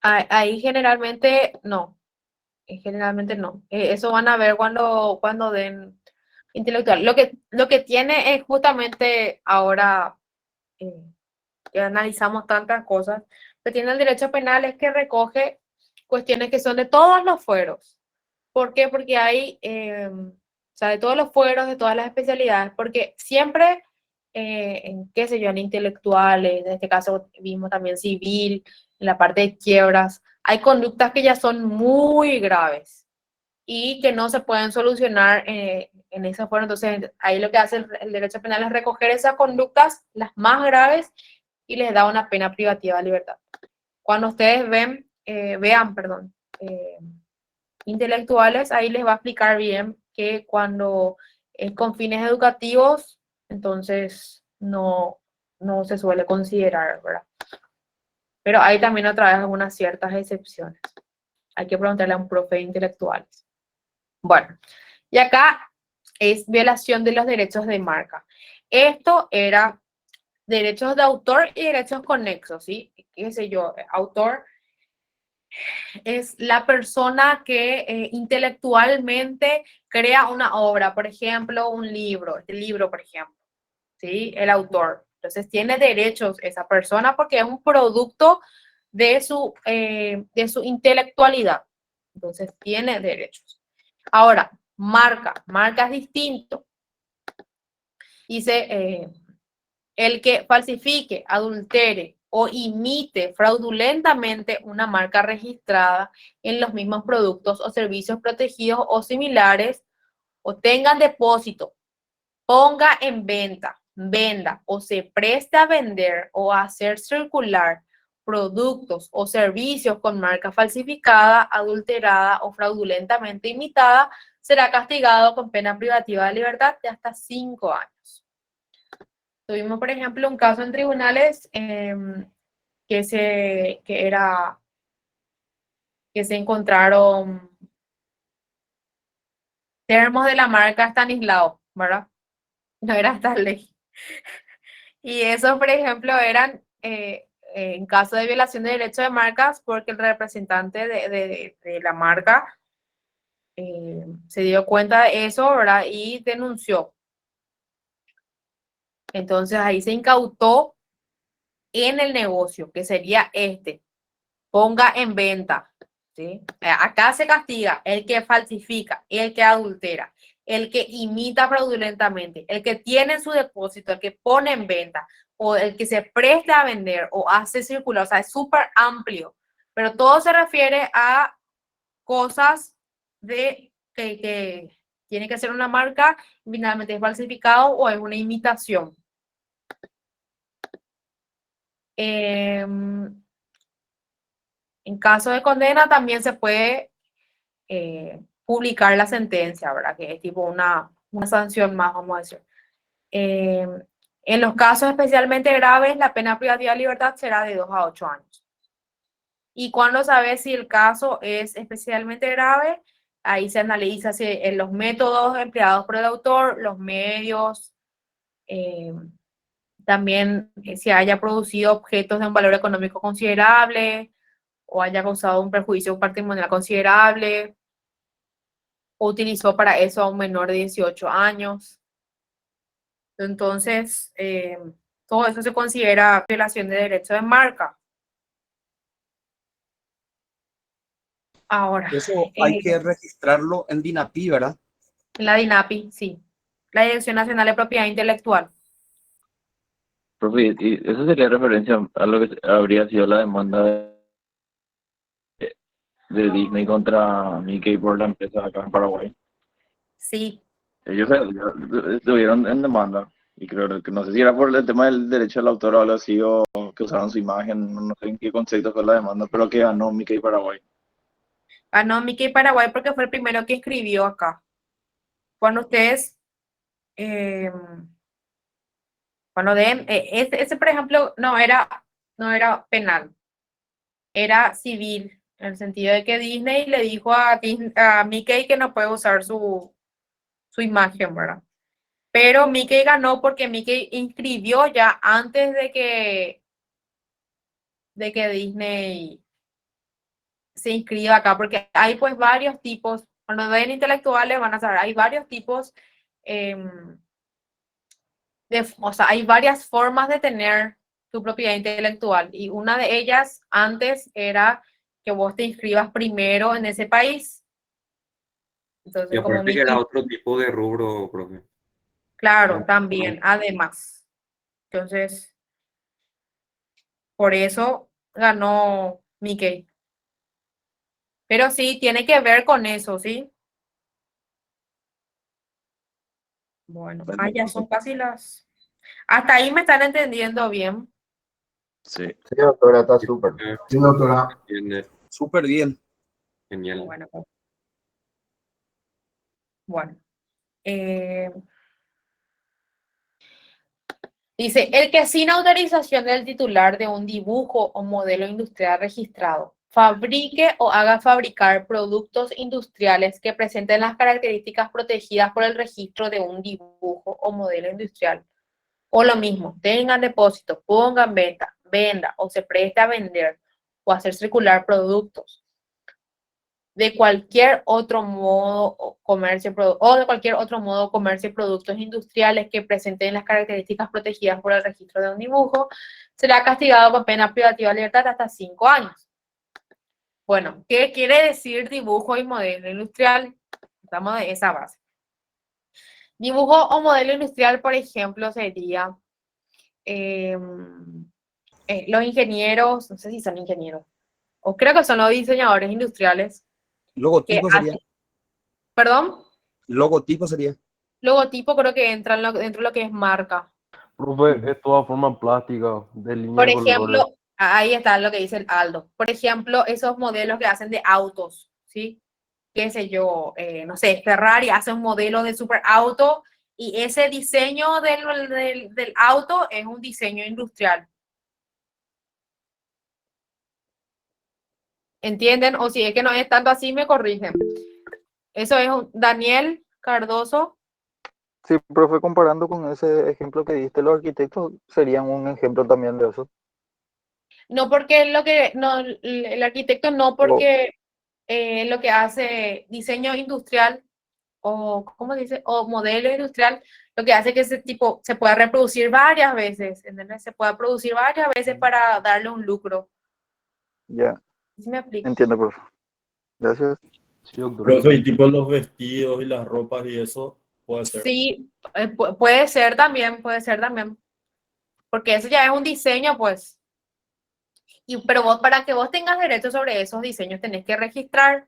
Ahí generalmente no. Generalmente no. Eso van a ver cuando den intelectual. Lo que tiene es justamente ahora que analizamos tantas cosas, que tiene el derecho penal es que recoge cuestiones que son de todos los fueros. ¿Por qué? Porque hay O sea, de todos los fueros, de todas las especialidades, porque siempre, qué sé yo, en intelectuales, en este caso vimos también civil, en la parte de quiebras, hay conductas que ya son muy graves y que no se pueden solucionar en ese foro. Entonces, ahí lo que hace el derecho penal es recoger esas conductas, las más graves, y les da una pena privativa de libertad. Cuando ustedes vean, intelectuales, ahí les va a explicar bien que cuando es con fines educativos, entonces no se suele considerar, ¿verdad? Pero hay también otra vez algunas ciertas excepciones. Hay que preguntarle a un profe de intelectuales. Bueno, y acá es violación de los derechos de marca. Esto era derechos de autor y derechos conexos, ¿sí? ¿Qué sé yo? Autor es la persona que intelectualmente crea una obra, por ejemplo, un libro, este libro, por ejemplo, ¿sí? El autor. Entonces tiene derechos esa persona porque es un producto de su intelectualidad. Entonces tiene derechos. Ahora, marca es distinto. Dice, el que falsifique, adultere o imite fraudulentamente una marca registrada en los mismos productos o servicios protegidos o similares, o tengan depósito, ponga en venta, venda o se preste a vender o a hacer circular productos o servicios con marca falsificada, adulterada o fraudulentamente imitada, será castigado con pena privativa de libertad de hasta 5 años. Tuvimos, por ejemplo, un caso en tribunales que se encontraron termos de la marca Stanislao, ¿verdad? No era esta ley. Y eso, por ejemplo, eran en caso de violación de derechos de marcas, porque el representante de la marca se dio cuenta de eso, ¿verdad? Y denunció. Entonces ahí se incautó en el negocio, que sería ponga en venta, ¿sí? Acá se castiga el que falsifica, el que adultera, el que imita fraudulentamente, el que tiene su depósito, el que pone en venta, o el que se presta a vender o hace circular. O sea, es súper amplio, pero todo se refiere a cosas que tiene que ser una marca, finalmente es falsificado o es una imitación. En caso de condena también se puede publicar la sentencia, ¿verdad? Que es tipo una sanción más, vamos a decir. En los casos especialmente graves, la pena privativa de libertad será de 2 a 8 años. Y cuando sabes si el caso es especialmente grave, ahí se analiza si en los métodos empleados por el autor, los medios, también si haya producido objetos de un valor económico considerable o haya causado un perjuicio patrimonial considerable o utilizó para eso a un menor de 18 años. Entonces, todo eso se considera violación de derecho de marca. Ahora. Eso hay que registrarlo en DINAPI, ¿verdad? La DINAPI, sí. La Dirección Nacional de Propiedad Intelectual. Profe, y eso sería referencia a lo que habría sido la demanda de Disney contra Mickey por la empresa acá en Paraguay. Sí. Ellos estuvieron en demanda y creo que no sé si era por el tema del derecho al autor o algo así, o que usaron su imagen, no sé en qué concepto fue la demanda, pero que ganó Mickey Paraguay. Ganó Mickey Paraguay porque fue el primero que escribió acá. Cuando ustedes, cuando den, ese por ejemplo no era penal, era civil, en el sentido de que Disney le dijo a Mickey que no puede usar su imagen, ¿verdad? Pero Mickey ganó porque Mickey inscribió ya antes de que Disney se inscriba acá, porque hay pues varios tipos, cuando ven intelectuales van a saber, hay varios tipos, o sea, hay varias formas de tener tu propiedad intelectual, y una de ellas antes era que vos te inscribas primero en ese país, Y Entonces, como aparte que era Mickey, otro tipo de rubro, profe. claro, también, además. Entonces, por eso ganó Mickey. Pero sí, tiene que ver con eso, ¿sí? Bueno, ya son casi las... Hasta ahí me están entendiendo bien. Sí. Sí, doctora, está súper. Sí, doctora. Súper bien. Genial. Bueno. Dice, el que sin autorización del titular de un dibujo o modelo industrial registrado fabrique o haga fabricar productos industriales que presenten las características protegidas por el registro de un dibujo o modelo industrial. O lo mismo, tengan depósito, pongan venda o se preste a vender o hacer circular productos de cualquier otro modo comercio y productos industriales que presenten las características protegidas por el registro de un dibujo, será castigado con pena privativa de libertad hasta 5 años. Bueno, ¿qué quiere decir dibujo y modelo industrial? Estamos de esa base. Dibujo o modelo industrial, por ejemplo, sería los ingenieros, no sé si son ingenieros, o creo que son los diseñadores industriales. Logotipo sería. ¿Perdón? Logotipo sería. Logotipo creo que entra dentro de lo que es marca. Profe, es toda forma plástica, de línea Por de colores. ejemplo, ahí está lo que dice el Aldo. Por ejemplo, esos modelos que hacen de autos, ¿sí? Qué sé yo, no sé, Ferrari hace un modelo de superauto y ese diseño del auto es un diseño industrial. ¿Entienden? O si es que no es tanto así, me corrigen. Eso es Daniel Cardoso. Sí, profe, comparando con ese ejemplo que diste, los arquitectos serían un ejemplo también de eso. No porque el arquitecto no porque lo que hace diseño industrial o, ¿cómo se dice? O modelo industrial, lo que hace que ese tipo se pueda reproducir varias veces, ¿entendés? Se pueda producir varias veces para darle un lucro. Ya, ¿Sí me explico? entiendo, profe. Gracias. Sí, doctor. Profe, y tipo los vestidos y las ropas y eso, puede ser. Sí, puede ser también, porque eso ya es un diseño, pues. Pero vos, para que vos tengas derecho sobre esos diseños, tenés que registrar.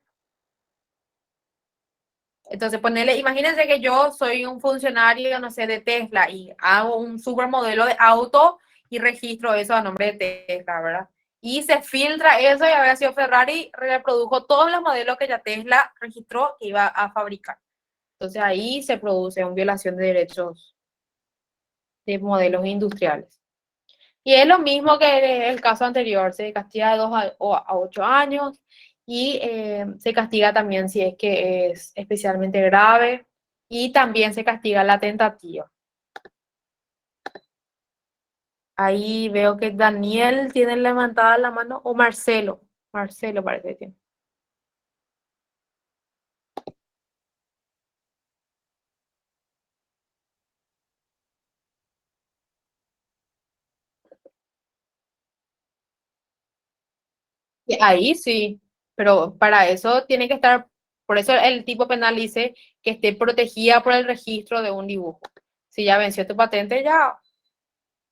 Entonces, imagínense que yo soy un funcionario, no sé, de Tesla y hago un supermodelo de auto y registro eso a nombre de Tesla, ¿verdad? Y se filtra eso y había sido Ferrari, reprodujo todos los modelos que ya Tesla registró que iba a fabricar. Entonces, ahí se produce una violación de derechos de modelos industriales. Y es lo mismo que el caso anterior, se castiga de 2 a 8 años y se castiga también si es que es especialmente grave y también se castiga la tentativa. Ahí veo que Daniel tiene levantada la mano, o Marcelo parece que tiene. Y ahí sí, pero para eso tiene que estar, por eso el tipo penal dice que esté protegida por el registro de un dibujo. Si ya venció tu patente, ya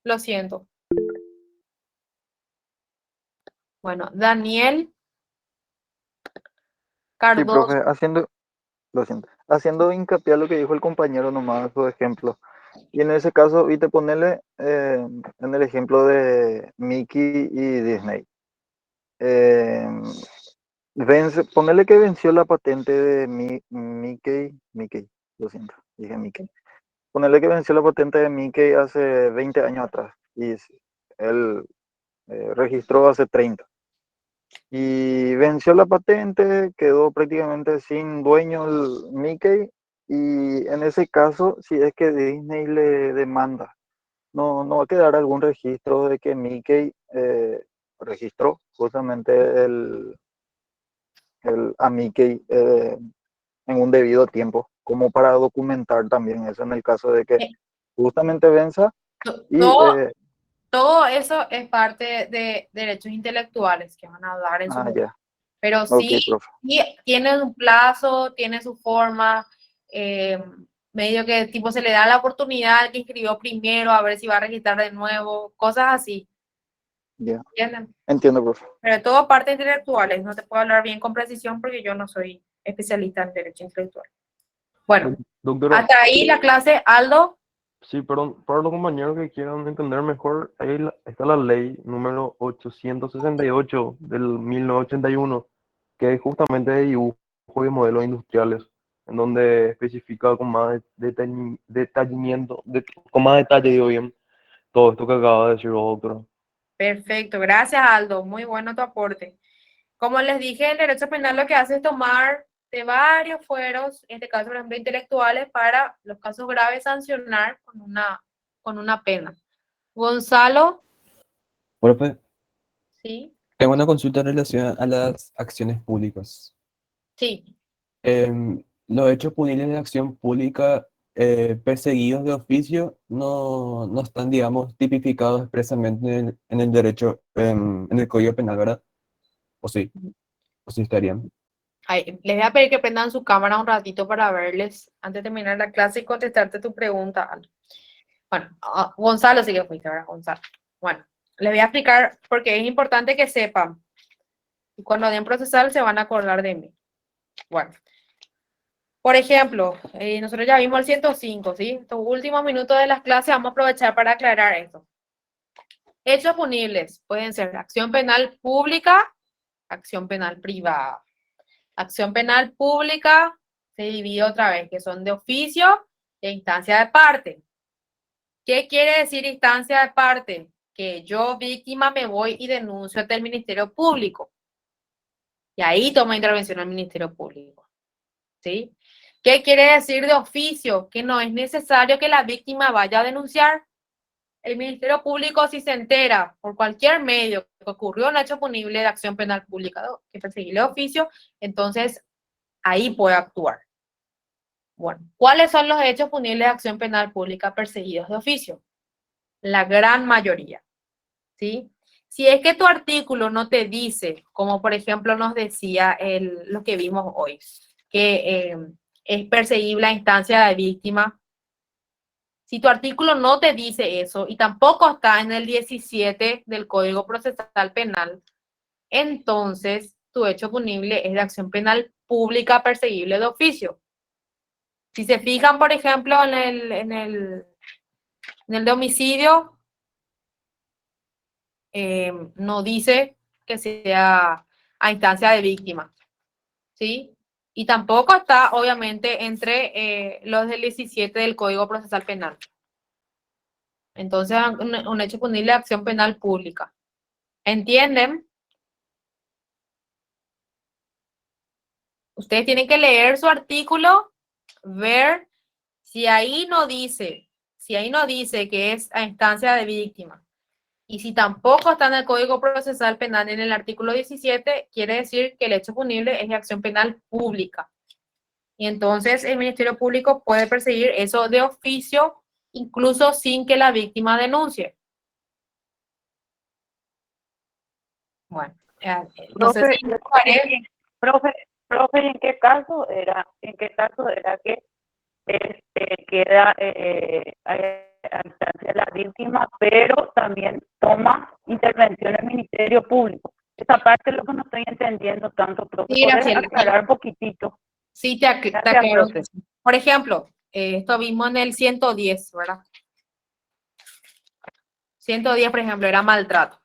lo siento. Bueno, Daniel Sí, Cardoso. profe, lo siento, haciendo hincapié a lo que dijo el compañero nomás, su ejemplo. Y en ese caso, viste, ponerle en el ejemplo de Mickey y Disney. Eh, ponerle que venció la patente de Mickey, lo siento, dije Mickey. Ponerle que venció la patente de Mickey hace 20 años atrás y él registró hace 30. Y venció la patente, quedó prácticamente sin dueño el Mickey y en ese caso, si es que Disney le demanda, no va a quedar algún registro de que Mickey registró justamente a Mickey en un debido tiempo, como para documentar también eso en el caso de que justamente venza y Todo eso es parte de derechos intelectuales que van a dar en su momento. ya. Pero Ok, sí, profe. sí tiene un plazo, tiene su forma, medio que tipo se le da la oportunidad al que inscribió primero a ver si va a registrar de nuevo, cosas así, Ya. ¿entienden? Entiendo, profe. Pero todo partes intelectuales, no te puedo hablar bien con precisión porque yo no soy especialista en derecho intelectual. Bueno, Doctora, hasta ahí la clase, Aldo. sí, perdón, para los compañeros que quieran entender mejor, ahí está la ley número 868 del 1981, que es justamente de dibujo y modelos industriales, en donde especifica con más detallamiento, con más detalle, digo bien, todo esto que acaba de decir vos, doctora. Perfecto, gracias Aldo, muy bueno tu aporte. Como les dije, el derecho penal lo que hace es tomar de varios fueros, en este caso por ejemplo intelectuales, para los casos graves sancionar con una pena. Gonzalo, Profe, sí, tengo una consulta en relación a las acciones públicas. sí. Los hechos punibles de acción pública perseguidos de oficio no están, digamos, tipificados expresamente en el derecho, en el Código Penal, ¿verdad? ¿O sí? ¿O sí estarían? Ay, les voy a pedir que prendan su cámara un ratito para verles antes de terminar la clase y contestarte tu pregunta, Aldo. Bueno, Gonzalo sí que fuiste, ¿verdad? Gonzalo. Bueno, les voy a explicar porque es importante que sepan. Y cuando den procesal se van a acordar de mí. Bueno, por ejemplo, nosotros ya vimos el 105, ¿sí? Estos últimos minutos de las clases vamos a aprovechar para aclarar esto. Hechos punibles pueden ser acción penal pública, acción penal privada. Acción penal pública se divide otra vez, que son de oficio e instancia de parte. ¿Qué quiere decir instancia de parte? Que yo, víctima, me voy y denuncio ante el Ministerio Público. Y ahí toma intervención el Ministerio Público. ¿Sí? ¿Qué quiere decir de oficio? Que no es necesario que la víctima vaya a denunciar. El Ministerio Público, si se entera por cualquier medio que ocurrió un hecho punible de acción penal pública que perseguirle de oficio, entonces ahí puede actuar. Bueno, ¿cuáles son los hechos punibles de acción penal pública perseguidos de oficio? La gran mayoría, ¿sí? Si es que tu artículo no te dice, como por ejemplo nos decía lo que vimos hoy, que es perseguible a instancia de víctima, si tu artículo no te dice eso y tampoco está en el 17 del Código Procesal Penal, entonces tu hecho punible es de acción penal pública perseguible de oficio. Si se fijan, por ejemplo, en el de homicidio, no dice que sea a instancia de víctima, ¿sí? Y tampoco está, obviamente, entre los del 17 del Código Procesal Penal. Entonces, un hecho punible de acción penal pública. ¿Entienden? Ustedes tienen que leer su artículo, ver si ahí no dice que es a instancia de víctima. Y si tampoco está en el Código Procesal Penal en el artículo 17, quiere decir que el hecho punible es de acción penal pública. Y entonces el Ministerio Público puede perseguir eso de oficio, incluso sin que la víctima denuncie. Bueno, no sé si... Profe, ¿en qué caso era que queda a instancia de la víctima, pero también toma intervención el Ministerio Público? Esa parte es lo que no estoy entendiendo tanto, profe. Sí, ¿Podés aclarar un poquitito? Sí, te aclaro. Por ejemplo, esto mismo en el 110, ¿verdad? 110, por ejemplo, era maltrato.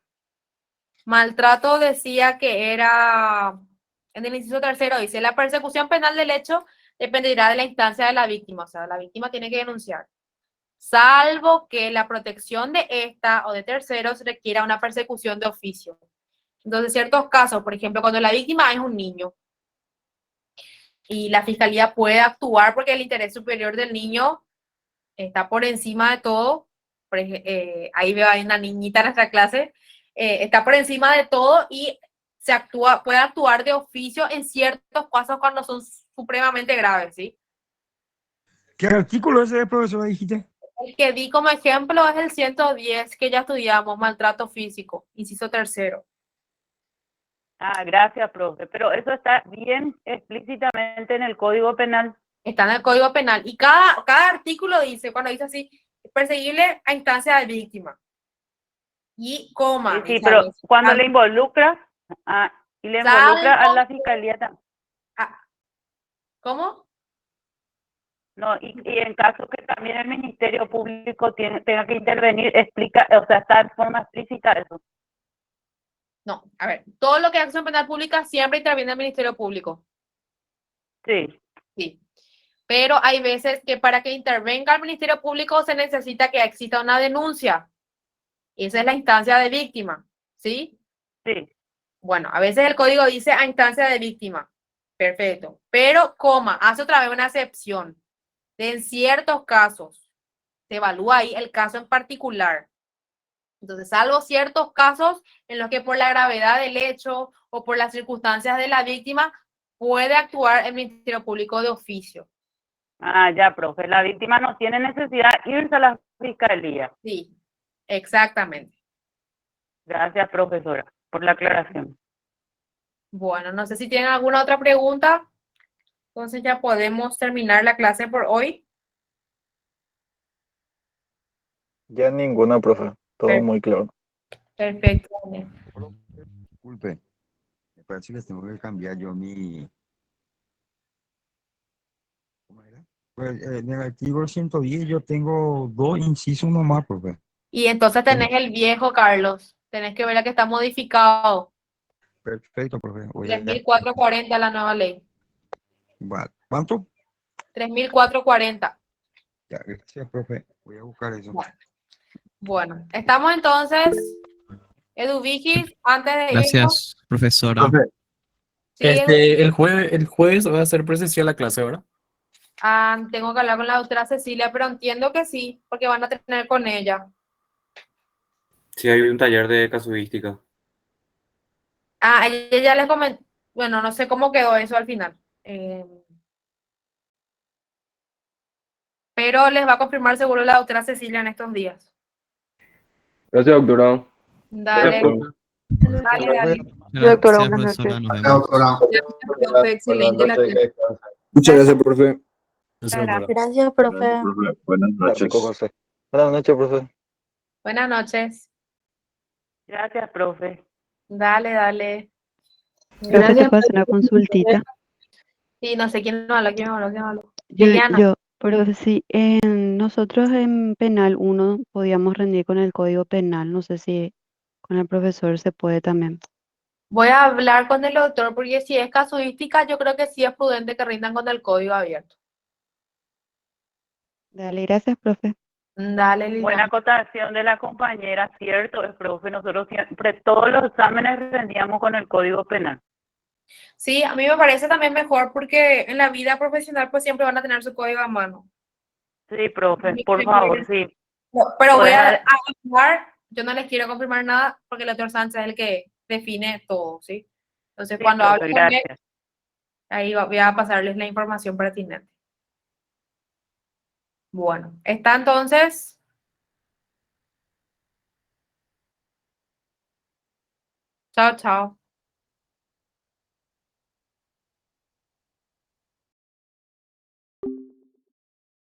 Maltrato decía que era, en el inciso tercero dice, la persecución penal del hecho dependerá de la instancia de la víctima, o sea, la víctima tiene que denunciar, salvo que la protección de esta o de terceros requiera una persecución de oficio. Entonces, ciertos casos, por ejemplo, cuando la víctima es un niño y la fiscalía puede actuar porque el interés superior del niño está por encima de todo, ahí veo hay una niñita en nuestra clase, está por encima de todo y puede actuar de oficio en ciertos casos cuando son supremamente graves, ¿sí? ¿Qué artículo ese, profesor, dijiste? El que di como ejemplo es el 110 que ya estudiamos, maltrato físico, inciso tercero. Ah, gracias, profe. Pero eso está bien explícitamente en el Código Penal. Está en el Código Penal. Y cada artículo dice, cuando dice así, perseguirle a instancia de víctima. Y coma. Sí, dice pero a veces. cuando le involucra, y le involucra a la fiscalía también. ¿Cómo? No, y en caso que también el Ministerio Público tenga que intervenir, explica, o sea, está de forma explícita eso. No, a ver, todo lo que es acción penal pública siempre interviene el Ministerio Público. Sí. Sí. Pero hay veces que para que intervenga el Ministerio Público se necesita que exista una denuncia. Esa es la instancia de víctima, ¿sí? Sí. Bueno, a veces el código dice a instancia de víctima. Perfecto. Pero, coma, hace otra vez una excepción. En ciertos casos, se evalúa ahí el caso en particular. Entonces, salvo ciertos casos en los que por la gravedad del hecho o por las circunstancias de la víctima puede actuar el Ministerio Público de oficio. Ah, ya, profe. La víctima no tiene necesidad de irse a la fiscalía. Sí, exactamente. Gracias, profesora, por la aclaración. Bueno, no sé si tienen alguna otra pregunta. Entonces ya podemos terminar la clase por hoy. Ya ninguna, profe. Todo muy claro. Perfecto. Disculpe, me parece que tengo que cambiar yo mi... ¿Cómo era? Pues en el artículo 110 yo tengo 2 incisos nomás, profe. Y entonces tenés el viejo, Carlos. Tenés que ver la que está modificado. Perfecto, profe. Voy a... 3440 la nueva ley. Vale. ¿Cuánto? 3440. Ya, gracias, profe. Voy a buscar eso. Bueno, estamos entonces, Eduvigis, antes de Gracias, profesora. Sí, El jueves va a ser presencial la clase, ¿verdad? tengo que hablar con la doctora Cecilia, pero entiendo que sí, porque van a tener con ella. Sí, hay un taller de casuística. Ella ya les comentó, bueno, no sé cómo quedó eso al final. Pero les va a confirmar seguro la doctora Cecilia en estos días. Gracias, doctora. Dale. Dale. Doctora, Gracias, buenas profesora. noches. Nos vemos. Profe, excelente la clase. Muchas gracias, profe. Gracias, profe. Buenas noches. José. Buenas noches, profe. Buenas noches. Gracias, profe. Dale. Profe, ¿te puedo hacer una consultita? Sí, no sé quién habla, quién habla. Pero sí, nosotros en penal 1 podíamos rendir con el código penal, no sé si con el profesor se puede también. Voy a hablar con el doctor porque si es casuística, yo creo que sí es prudente que rindan con el código abierto. Dale, gracias, profe. Dale, Liliana. Buena acotación de la compañera, cierto, el profe, nosotros siempre, todos los exámenes rendíamos con el Código Penal. Sí, a mí me parece también mejor porque en la vida profesional pues siempre van a tener su código a mano. Sí, profe, por favor, sí. No, pero voy a Puedes- hablar, yo no les quiero confirmar nada porque el doctor Sánchez es el que define todo, ¿sí? Entonces Sí, cuando profe, hable con él, gracias. ahí voy a pasarles la información pertinente. Bueno, está entonces. Chao, chao.